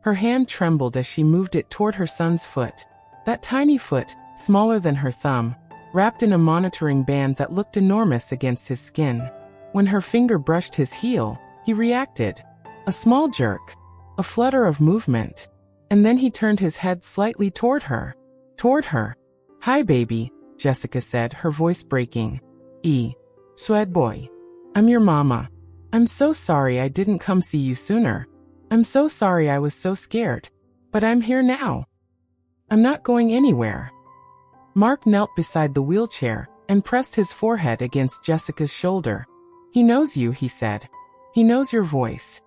Her hand trembled as she moved it toward her son's foot. That tiny foot, smaller than her thumb, wrapped in a monitoring band that looked enormous against his skin. When her finger brushed his heel, he reacted. A small jerk, a flutter of movement. And then he turned his head slightly toward her. Toward her. Hi, baby, Jessica said, her voice breaking. Swed boy. I'm your mama. I'm so sorry I didn't come see you sooner. I'm so sorry I was so scared. But I'm here now. I'm not going anywhere. Mark knelt beside the wheelchair and pressed his forehead against Jessica's shoulder. He knows you, he said. He knows your voice.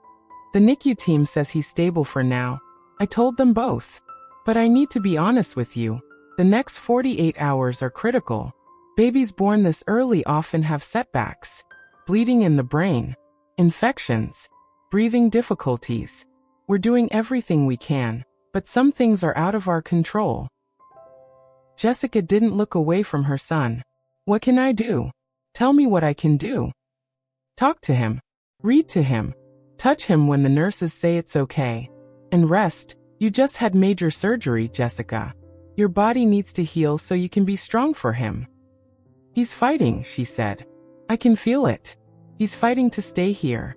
The NICU team says he's stable for now. I told them both. But I need to be honest with you. The next 48 hours are critical. Babies born this early often have setbacks. Bleeding in the brain. Infections. Breathing difficulties. We're doing everything we can, but some things are out of our control. Jessica didn't look away from her son. What can I do? Tell me what I can do. Talk to him. Read to him. Touch him when the nurses say it's okay. And rest. You just had major surgery, Jessica. Your body needs to heal so you can be strong for him. He's fighting, she said. I can feel it. He's fighting to stay here.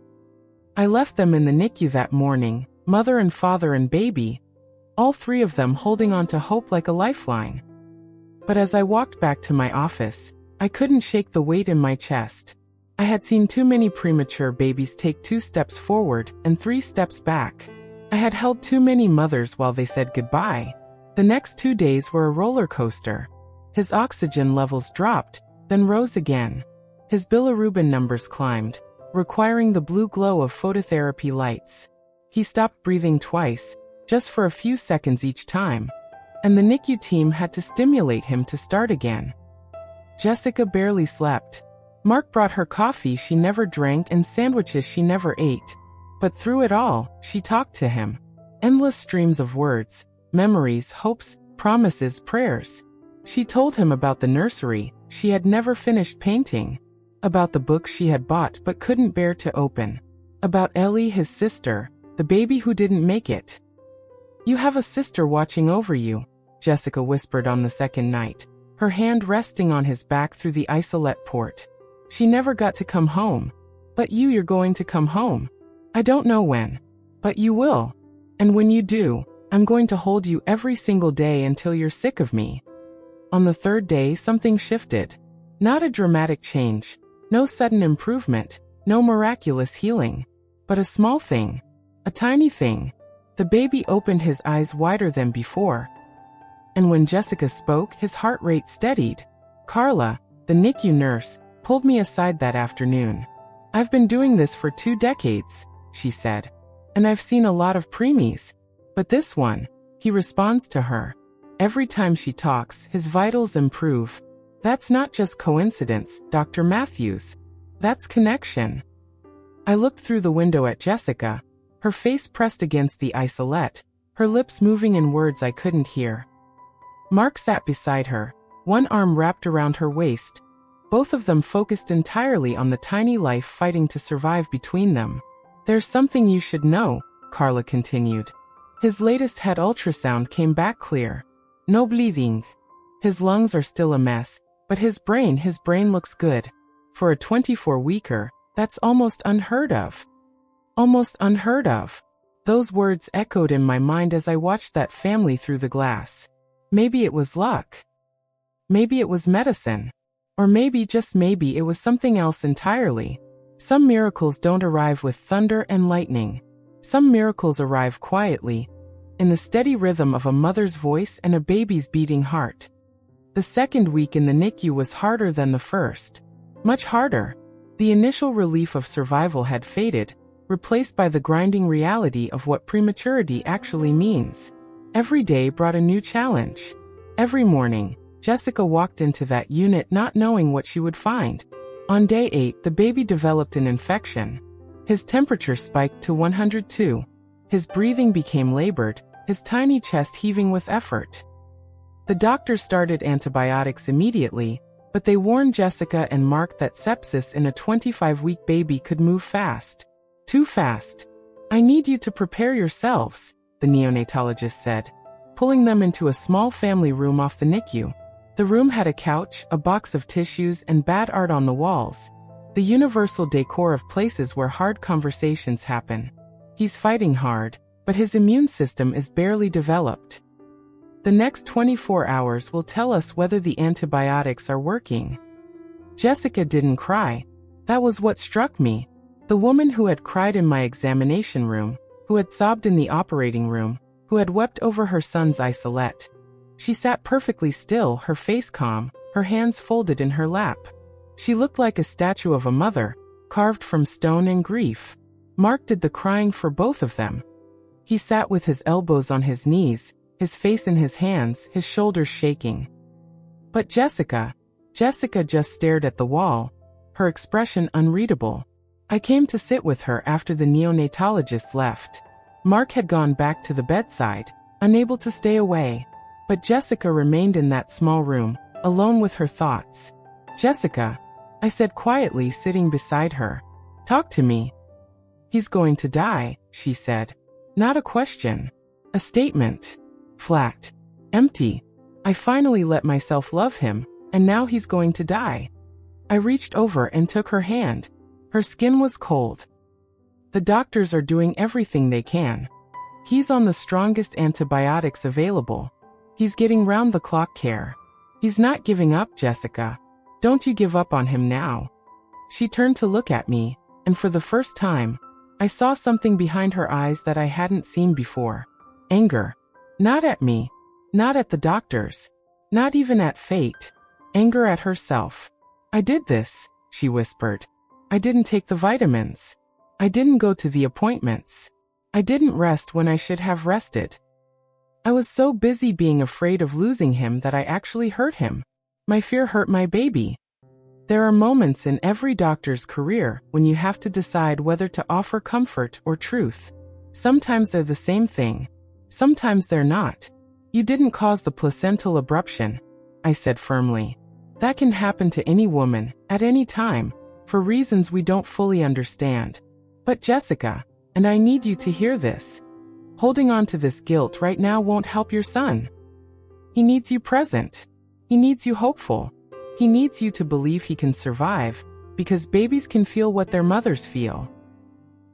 I left them in the NICU that morning, mother and father and baby, all 3 of them holding on to hope like a lifeline. But as I walked back to my office, I couldn't shake the weight in my chest. I had seen too many premature babies take 2 steps forward and 3 steps back. I had held too many mothers while they said goodbye. The next 2 days were a roller coaster. His oxygen levels dropped, then rose again. His bilirubin numbers climbed, requiring the blue glow of phototherapy lights. He stopped breathing twice, just for a few seconds each time, and the NICU team had to stimulate him to start again. Jessica barely slept. Mark brought her coffee she never drank and sandwiches she never ate. But through it all, she talked to him. Endless streams of words, memories, hopes, promises, prayers. She told him about the nursery she had never finished painting, about the books she had bought but couldn't bear to open, about Ellie, his sister, the baby who didn't make it. "You have a sister watching over you," Jessica whispered on the second night, her hand resting on his back through the isolette port. "She never got to come home. But you're going to come home. I don't know when. But you will. And when you do, I'm going to hold you every single day until you're sick of me." On the third day, something shifted. Not a dramatic change. No sudden improvement. No miraculous healing. But a small thing. A tiny thing. The baby opened his eyes wider than before. And when Jessica spoke, his heart rate steadied. "Carla, the NICU nurse, pulled me aside that afternoon. I've been doing this for 2 decades, she said. And I've seen a lot of preemies. But this one," he responds to her. "Every time she talks, his vitals improve. That's not just coincidence, Dr. Matthews. That's connection." I looked through the window at Jessica, her face pressed against the isolette, her lips moving in words I couldn't hear. Mark sat beside her, one arm wrapped around her waist, both of them focused entirely on the tiny life fighting to survive between them. "There's something you should know," Carla continued. His latest head ultrasound came back clear. No bleeding. His lungs are still a mess, but his brain looks good. For a 24-weeker, that's almost unheard of. Almost unheard of. Those words echoed in my mind as I watched that family through the glass. Maybe it was luck. Maybe it was medicine. Or maybe, just maybe, it was something else entirely. Some miracles don't arrive with thunder and lightning. Some miracles arrive quietly, in the steady rhythm of a mother's voice and a baby's beating heart. The second week in the NICU was harder than the first. Much harder. The initial relief of survival had faded, replaced by the grinding reality of what prematurity actually means. Every day brought a new challenge. Every morning, Jessica walked into that unit not knowing what she would find. On day 8, the baby developed an infection. His temperature spiked to 102. His breathing became labored, his tiny chest heaving with effort. The doctor started antibiotics immediately, but they warned Jessica and Mark that sepsis in a 25-week baby could move fast. Too fast. "I need you to prepare yourselves," the neonatologist said, pulling them into a small family room off the NICU. The room had a couch, a box of tissues, and bad art on the walls. The universal decor of places where hard conversations happen. He's fighting hard, but his immune system is barely developed. The next 24 hours will tell us whether the antibiotics are working. Jessica didn't cry. That was what struck me. The woman who had cried in my examination room, who had sobbed in the operating room, who had wept over her son's isolette. She sat perfectly still, her face calm, her hands folded in her lap. She looked like a statue of a mother, carved from stone and grief. Mark did the crying for both of them. He sat with his elbows on his knees, his face in his hands, his shoulders shaking. But Jessica just stared at the wall, her expression unreadable. I came to sit with her after the neonatologist left. Mark had gone back to the bedside, unable to stay away. But Jessica remained in that small room, alone with her thoughts. "Jessica," I said quietly, sitting beside her. "Talk to me." "He's going to die," she said. Not a question. A statement. Flat. Empty. I finally let myself love him, and now he's going to die. I reached over and took her hand. Her skin was cold. "The doctors are doing everything they can. He's on the strongest antibiotics available. He's getting round-the-clock care. He's not giving up, Jessica. Don't you give up on him now." She turned to look at me, and for the first time, I saw something behind her eyes that I hadn't seen before. Anger. Not at me. Not at the doctors. Not even at fate. Anger at herself. "I did this," she whispered. "I didn't take the vitamins. I didn't go to the appointments. I didn't rest when I should have rested. I was so busy being afraid of losing him that I actually hurt him. My fear hurt my baby." There are moments in every doctor's career when you have to decide whether to offer comfort or truth. Sometimes they're the same thing. Sometimes they're not. "You didn't cause the placental abruption," I said firmly. "That can happen to any woman, at any time, for reasons we don't fully understand. But Jessica, and I need you to hear this, holding on to this guilt right now won't help your son. He needs you present. He needs you hopeful. He needs you to believe he can survive, because babies can feel what their mothers feel."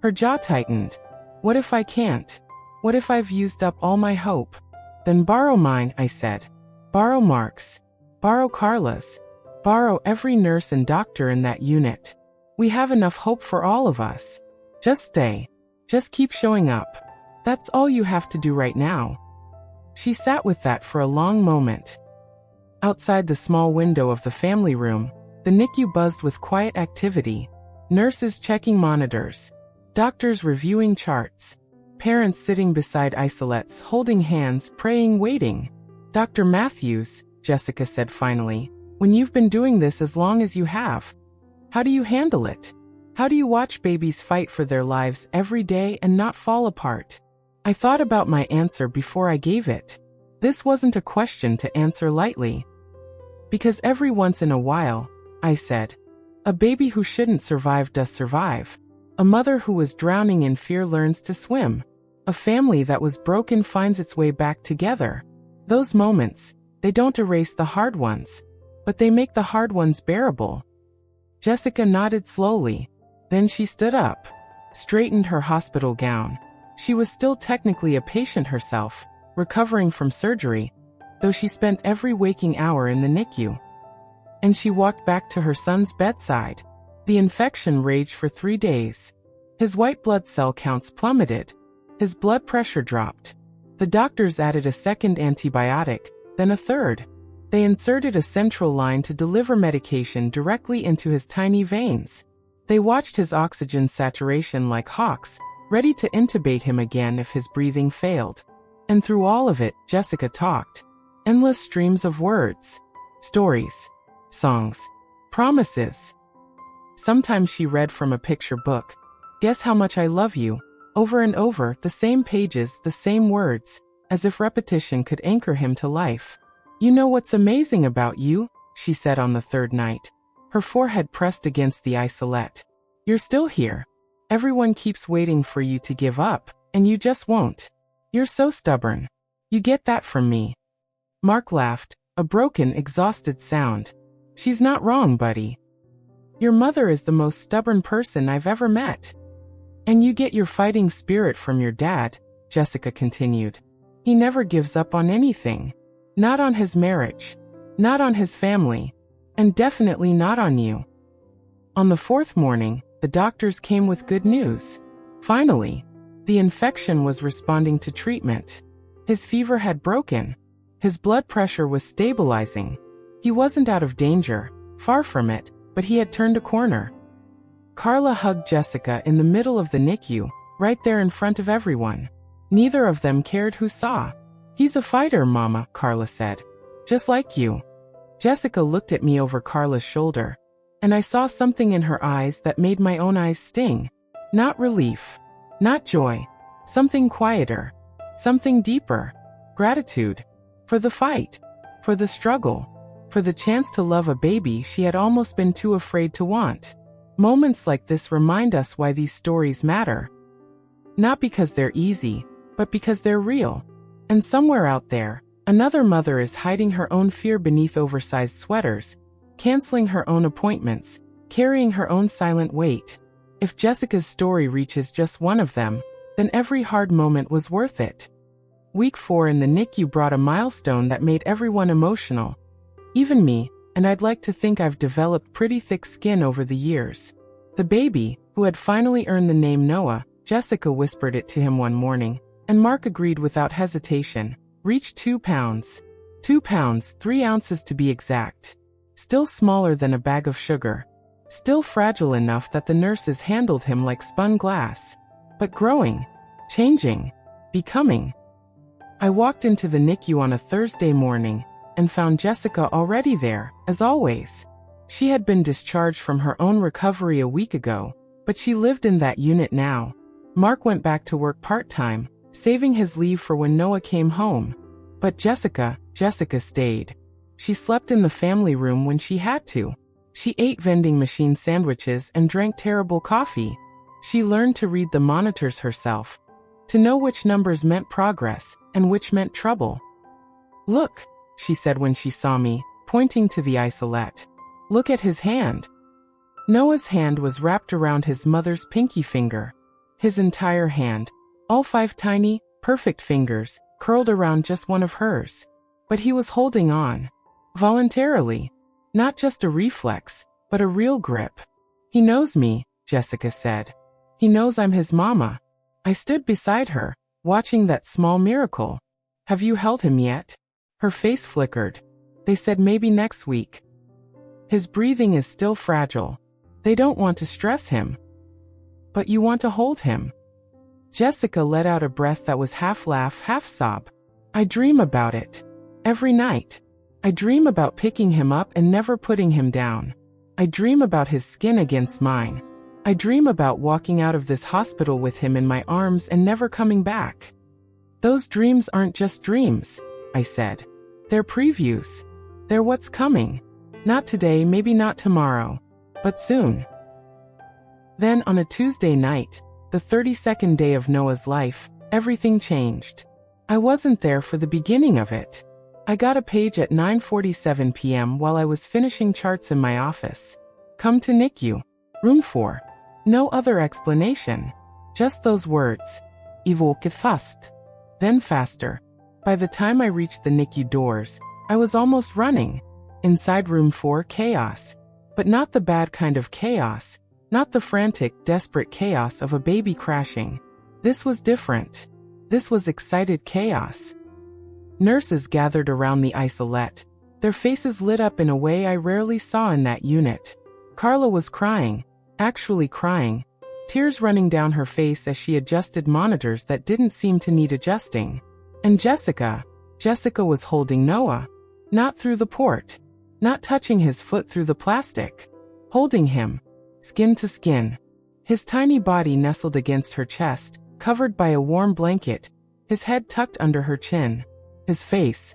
Her jaw tightened. "What if I can't? What if I've used up all my hope?" "Then borrow mine," I said. "Borrow Mark's. Borrow Carla's. Borrow every nurse and doctor in that unit. We have enough hope for all of us. Just stay. Just keep showing up. That's all you have to do right now." She sat with that for a long moment. Outside the small window of the family room, the NICU buzzed with quiet activity. Nurses checking monitors. Doctors reviewing charts. Parents sitting beside isolates, holding hands, praying, waiting. "Dr. Matthews," Jessica said finally, "when you've been doing this as long as you have, how do you handle it? How do you watch babies fight for their lives every day and not fall apart?" I thought about my answer before I gave it. This wasn't a question to answer lightly. "Because every once in a while," I said, "a baby who shouldn't survive does survive. A mother who was drowning in fear learns to swim. A family that was broken finds its way back together. Those moments, they don't erase the hard ones, but they make the hard ones bearable." Jessica nodded slowly. Then she stood up, straightened her hospital gown. She was still technically a patient herself, recovering from surgery, though she spent every waking hour in the NICU. And she walked back to her son's bedside. The infection raged for 3 days. His white blood cell counts plummeted. His blood pressure dropped. The doctors added a second antibiotic, then a third. They inserted a central line to deliver medication directly into his tiny veins. They watched his oxygen saturation like hawks, ready to intubate him again if his breathing failed. And through all of it, Jessica talked. Endless streams of words. Stories. Songs. Promises. Sometimes she read from a picture book. "Guess how much I love you." Over and over, the same pages, the same words, as if repetition could anchor him to life. "You know what's amazing about you?" she said on the third night, her forehead pressed against the isolette. "You're still here. Everyone keeps waiting for you to give up, and you just won't. You're so stubborn. You get that from me." Mark laughed, a broken, exhausted sound. "She's not wrong, buddy. Your mother is the most stubborn person I've ever met. And you get your fighting spirit from your dad," Jessica continued. "He never gives up on anything. Not on his marriage. Not on his family. And definitely not on you." On the 4th morning, the doctors came with good news. Finally, the infection was responding to treatment. His fever had broken. His blood pressure was stabilizing. He wasn't out of danger, far from it, but he had turned a corner. Carla hugged Jessica in the middle of the NICU, right there in front of everyone. Neither of them cared who saw. "He's a fighter, Mama," Carla said. "Just like you." Jessica looked at me over Carla's shoulder, and I saw something in her eyes that made my own eyes sting. Not relief. Not joy. Something quieter. Something deeper. Gratitude. For the fight. For the struggle. For the chance to love a baby she had almost been too afraid to want. Moments like this remind us why these stories matter. Not because they're easy, but because they're real. And somewhere out there, another mother is hiding her own fear beneath oversized sweaters, canceling her own appointments, carrying her own silent weight. If Jessica's story reaches just one of them, then every hard moment was worth it. Week 4 in the NICU brought a milestone that made everyone emotional. Even me, and I'd like to think I've developed pretty thick skin over the years. The baby, who had finally earned the name Noah, Jessica whispered it to him one morning, and Mark agreed without hesitation, reached 2 pounds. 2 pounds, 3 ounces to be exact. Still smaller than a bag of sugar. Still fragile enough that the nurses handled him like spun glass. But growing, changing, becoming. I walked into the NICU on a Thursday morning and found Jessica already there, as always. She had been discharged from her own recovery a week ago, but she lived in that unit now. Mark went back to work part-time, saving his leave for when Noah came home. But Jessica stayed. She slept in the family room when she had to. She ate vending machine sandwiches and drank terrible coffee. She learned to read the monitors herself, to know which numbers meant progress and which meant trouble. "Look," she said when she saw me, pointing to the isolette. "Look at his hand." Noah's hand was wrapped around his mother's pinky finger. His entire hand, all 5 tiny, perfect fingers, curled around just one of hers. But he was holding on. Voluntarily. Not just a reflex, but a real grip. "He knows me," Jessica said. "He knows I'm his mama." I stood beside her, watching that small miracle. "Have you held him yet?" Her face flickered. "They said maybe next week." "His breathing is still fragile. They don't want to stress him." "But you want to hold him." Jessica let out a breath that was half laugh, half sob. "I dream about it. Every night. I dream about picking him up and never putting him down. I dream about his skin against mine. I dream about walking out of this hospital with him in my arms and never coming back." "Those dreams aren't just dreams," I said. "They're previews. They're what's coming. Not today, maybe not tomorrow, but soon." Then on a Tuesday night, the 32nd day of Noah's life, everything changed. I wasn't there for the beginning of it. I got a page at 9:47 p.m. while I was finishing charts in my office. "Come to NICU. Room 4. No other explanation. Just those words. Evoke fast. Then faster. By the time I reached the NICU doors, I was almost running. Inside room 4, chaos. But not the bad kind of chaos. Not the frantic, desperate chaos of a baby crashing. This was different. This was excited chaos. Nurses gathered around the isolette. Their faces lit up in a way I rarely saw in that unit. Carla was crying. Actually crying. Tears running down her face as she adjusted monitors that didn't seem to need adjusting. And Jessica was holding Noah. Not through the port. Not touching his foot through the plastic. Holding him. Skin to skin. His tiny body nestled against her chest, covered by a warm blanket, his head tucked under her chin. His face,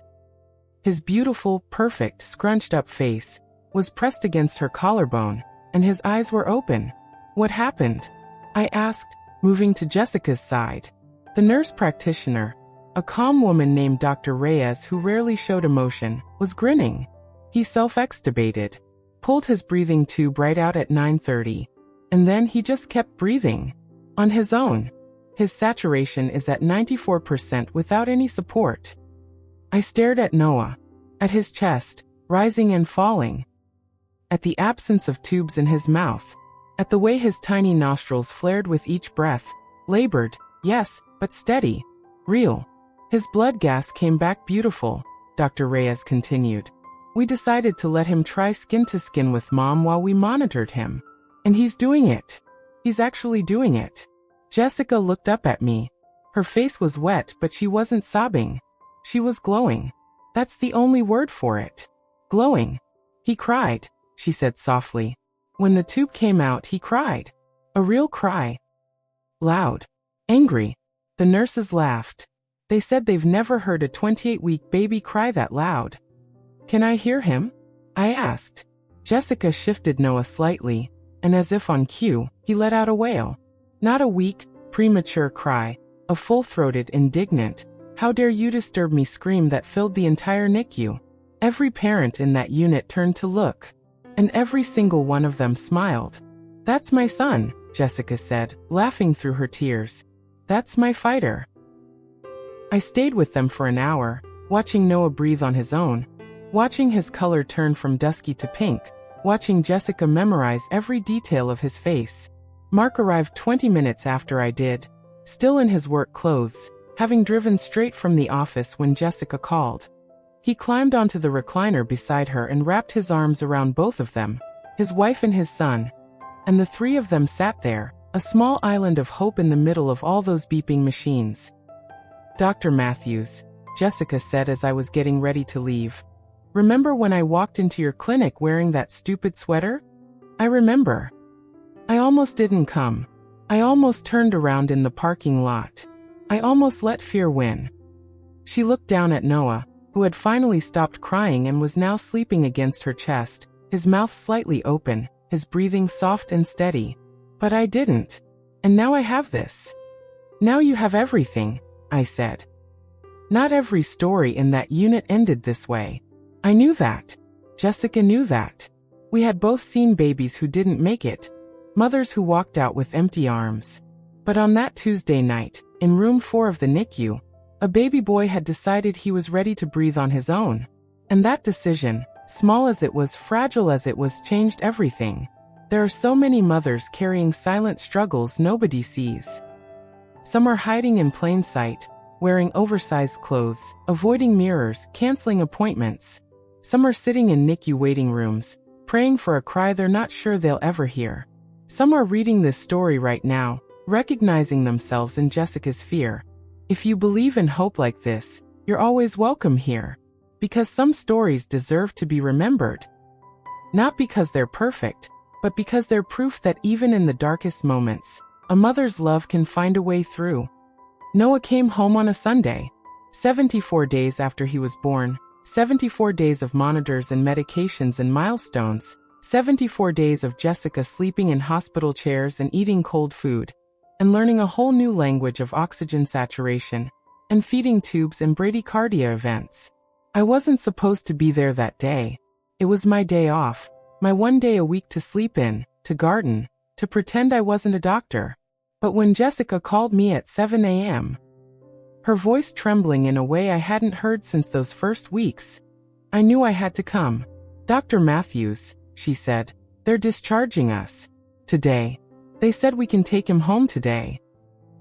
his beautiful, perfect, scrunched-up face, was pressed against her collarbone, and his eyes were open. "What happened?" I asked, moving to Jessica's side. The nurse practitioner, a calm woman named Dr. Reyes who rarely showed emotion, was grinning. He self-extubated, pulled his breathing tube right out at 9:30, and then he just kept breathing. On his own. His saturation is at 94% without any support. I stared at Noah, at his chest, rising and falling, at the absence of tubes in his mouth, at the way his tiny nostrils flared with each breath, labored, yes, but steady, real. His blood gas came back beautiful, Dr. Reyes continued. We decided to let him try skin to skin with Mom while we monitored him. And he's doing it. He's actually doing it. Jessica looked up at me. Her face was wet, but she wasn't sobbing. She was glowing. That's the only word for it. Glowing. He cried, she said softly. When the tube came out, he cried. A real cry. Loud. Angry. The nurses laughed. They said they've never heard a 28-week baby cry that loud. Can I hear him? I asked. Jessica shifted Noah slightly, and as if on cue, he let out a wail. Not a weak, premature cry, a full-throated, indignant, "How dare you disturb me" scream that filled the entire NICU. Every parent in that unit turned to look, and every single one of them smiled. That's my son, Jessica said, laughing through her tears. That's my fighter. I stayed with them for an hour, watching Noah breathe on his own. watching his color turn from dusky to pink, watching Jessica memorize every detail of his face. Mark arrived 20 minutes after I did, still in his work clothes, having driven straight from the office when Jessica called. He climbed onto the recliner beside her and wrapped his arms around both of them, his wife and his son, and the three of them sat there, a small island of hope in the middle of all those beeping machines. "Dr. Matthews," Jessica said as I was getting ready to leave. "Remember when I walked into your clinic wearing that stupid sweater? I remember. I almost didn't come. I almost turned around in the parking lot. I almost let fear win." She looked down at Noah, who had finally stopped crying and was now sleeping against her chest, his mouth slightly open, his breathing soft and steady. "But I didn't. And now I have this." "Now you have everything," I said. Not every story in that unit ended this way. I knew that. Jessica knew that. We had both seen babies who didn't make it, mothers who walked out with empty arms. But on that Tuesday night, in room 4 of the NICU, a baby boy had decided he was ready to breathe on his own. And that decision, small as it was, fragile as it was, changed everything. There are so many mothers carrying silent struggles nobody sees. Some are hiding in plain sight, wearing oversized clothes, avoiding mirrors, canceling appointments. Some are sitting in NICU waiting rooms, praying for a cry they're not sure they'll ever hear. Some are reading this story right now, recognizing themselves in Jessica's fear. If you believe in hope like this, you're always welcome here. Because some stories deserve to be remembered. Not because they're perfect, but because they're proof that even in the darkest moments, a mother's love can find a way through. Noah came home on a Sunday, 74 days after he was born, 74 days of monitors and medications and milestones, 74 days of Jessica sleeping in hospital chairs and eating cold food, and learning a whole new language of oxygen saturation, and feeding tubes and bradycardia events. I wasn't supposed to be there that day. It was my day off, my one day a week to sleep in, to garden, to pretend I wasn't a doctor. But when Jessica called me at 7 a.m., her voice trembling in a way I hadn't heard since those first weeks, I knew I had to come. "Dr. Matthews," she said, "they're discharging us. Today. They said we can take him home today."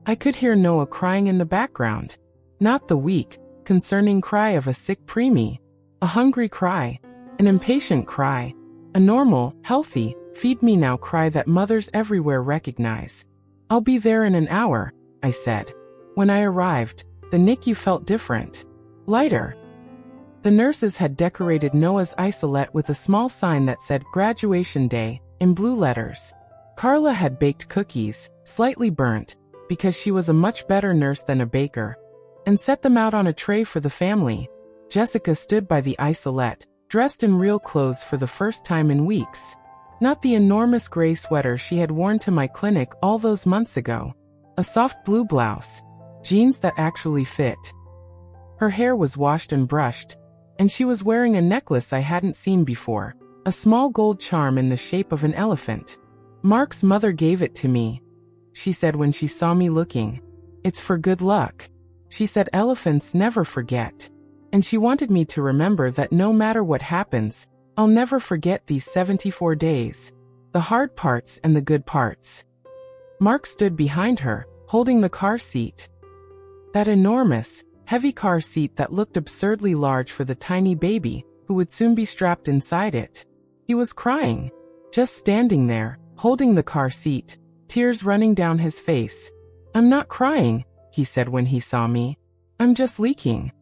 I could hear Noah crying in the background. Not the weak, concerning cry of a sick preemie. A hungry cry. An impatient cry. A normal, healthy, feed me now cry that mothers everywhere recognize. "I'll be there in an hour," I said. When I arrived, the NICU felt different. Lighter. The nurses had decorated Noah's isolette with a small sign that said "Graduation Day" in blue letters. Carla had baked cookies, slightly burnt, because she was a much better nurse than a baker, and set them out on a tray for the family. Jessica stood by the isolette, dressed in real clothes for the first time in weeks. Not the enormous gray sweater she had worn to my clinic all those months ago. A soft blue blouse. Jeans that actually fit. Her hair was washed and brushed, and she was wearing a necklace I hadn't seen before, a small gold charm in the shape of an elephant. "Mark's mother gave it to me," she said when she saw me looking. "It's for good luck." She said elephants never forget. And she wanted me to remember that no matter what happens, I'll never forget these 74 days. The hard parts and the good parts. Mark stood behind her, holding the car seat. That enormous, heavy car seat that looked absurdly large for the tiny baby, who would soon be strapped inside it. He was crying. Just standing there, holding the car seat, tears running down his face. "I'm not crying," he said when he saw me. "I'm just leaking."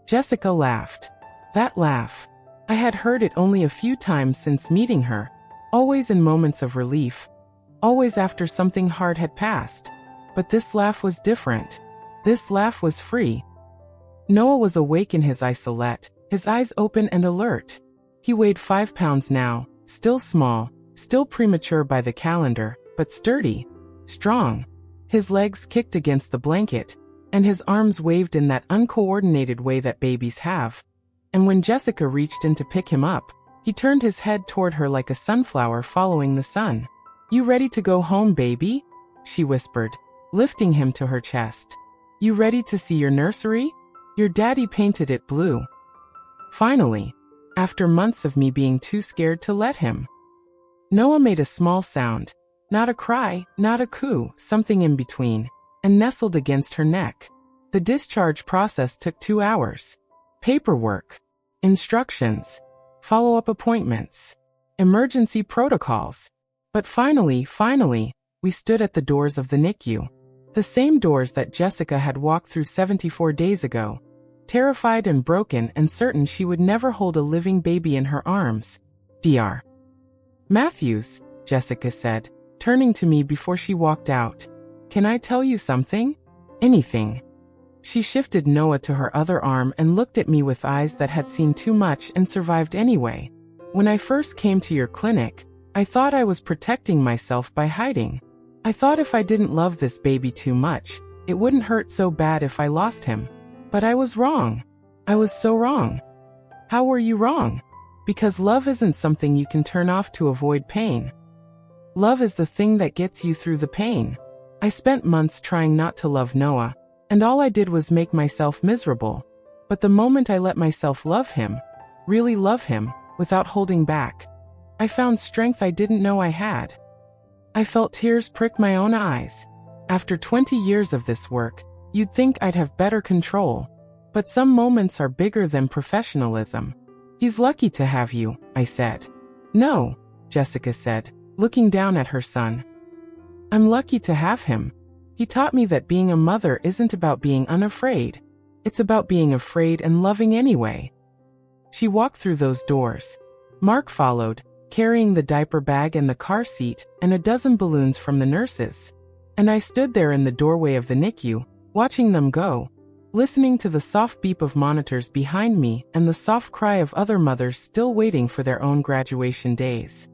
Jessica laughed. That laugh. I had heard it only a few times since meeting her, always in moments of relief, always after something hard had passed. But this laugh was different. This laugh was free. Noah was awake in his isolette, his eyes open and alert. He weighed 5 pounds now, still small, still premature by the calendar, but sturdy, strong. His legs kicked against the blanket, and his arms waved in that uncoordinated way that babies have. And when Jessica reached in to pick him up, he turned his head toward her like a sunflower following the sun. "You ready to go home, baby?" she whispered, lifting him to her chest. "You ready to see your nursery? Your daddy painted it blue." Finally. after months of me being too scared to let him. Noah made a small sound, not a cry, not a coo, something in between, and nestled against her neck. The discharge process took 2 hours. Paperwork, instructions, follow-up appointments, emergency protocols. But finally, we stood at the doors of the NICU. The same doors that Jessica had walked through 74 days ago, terrified and broken and certain she would never hold a living baby in her arms. Dr. Matthews, Jessica said, turning to me before she walked out. Can I tell you something? Anything. She shifted Noah to her other arm and looked at me with eyes that had seen too much and survived anyway. When I first came to your clinic, I thought I was protecting myself by hiding. I thought if I didn't love this baby too much, it wouldn't hurt so bad if I lost him. But I was wrong. I was so wrong. How were you wrong? Because love isn't something you can turn off to avoid pain. Love is the thing that gets you through the pain. I spent months trying not to love Noah, and all I did was make myself miserable. But the moment I let myself love him, really love him, without holding back, I found strength I didn't know I had. I felt tears prick my own eyes. After 20 years of this work, you'd think I'd have better control. But some moments are bigger than professionalism. He's lucky to have you, I said. No, Jessica said, looking down at her son. I'm lucky to have him. He taught me that being a mother isn't about being unafraid. It's about being afraid and loving anyway. She walked through those doors. Mark followed, carrying the diaper bag and the car seat and a dozen balloons from the nurses. And I stood there in the doorway of the NICU, watching them go, listening to the soft beep of monitors behind me and the soft cry of other mothers still waiting for their own graduation days.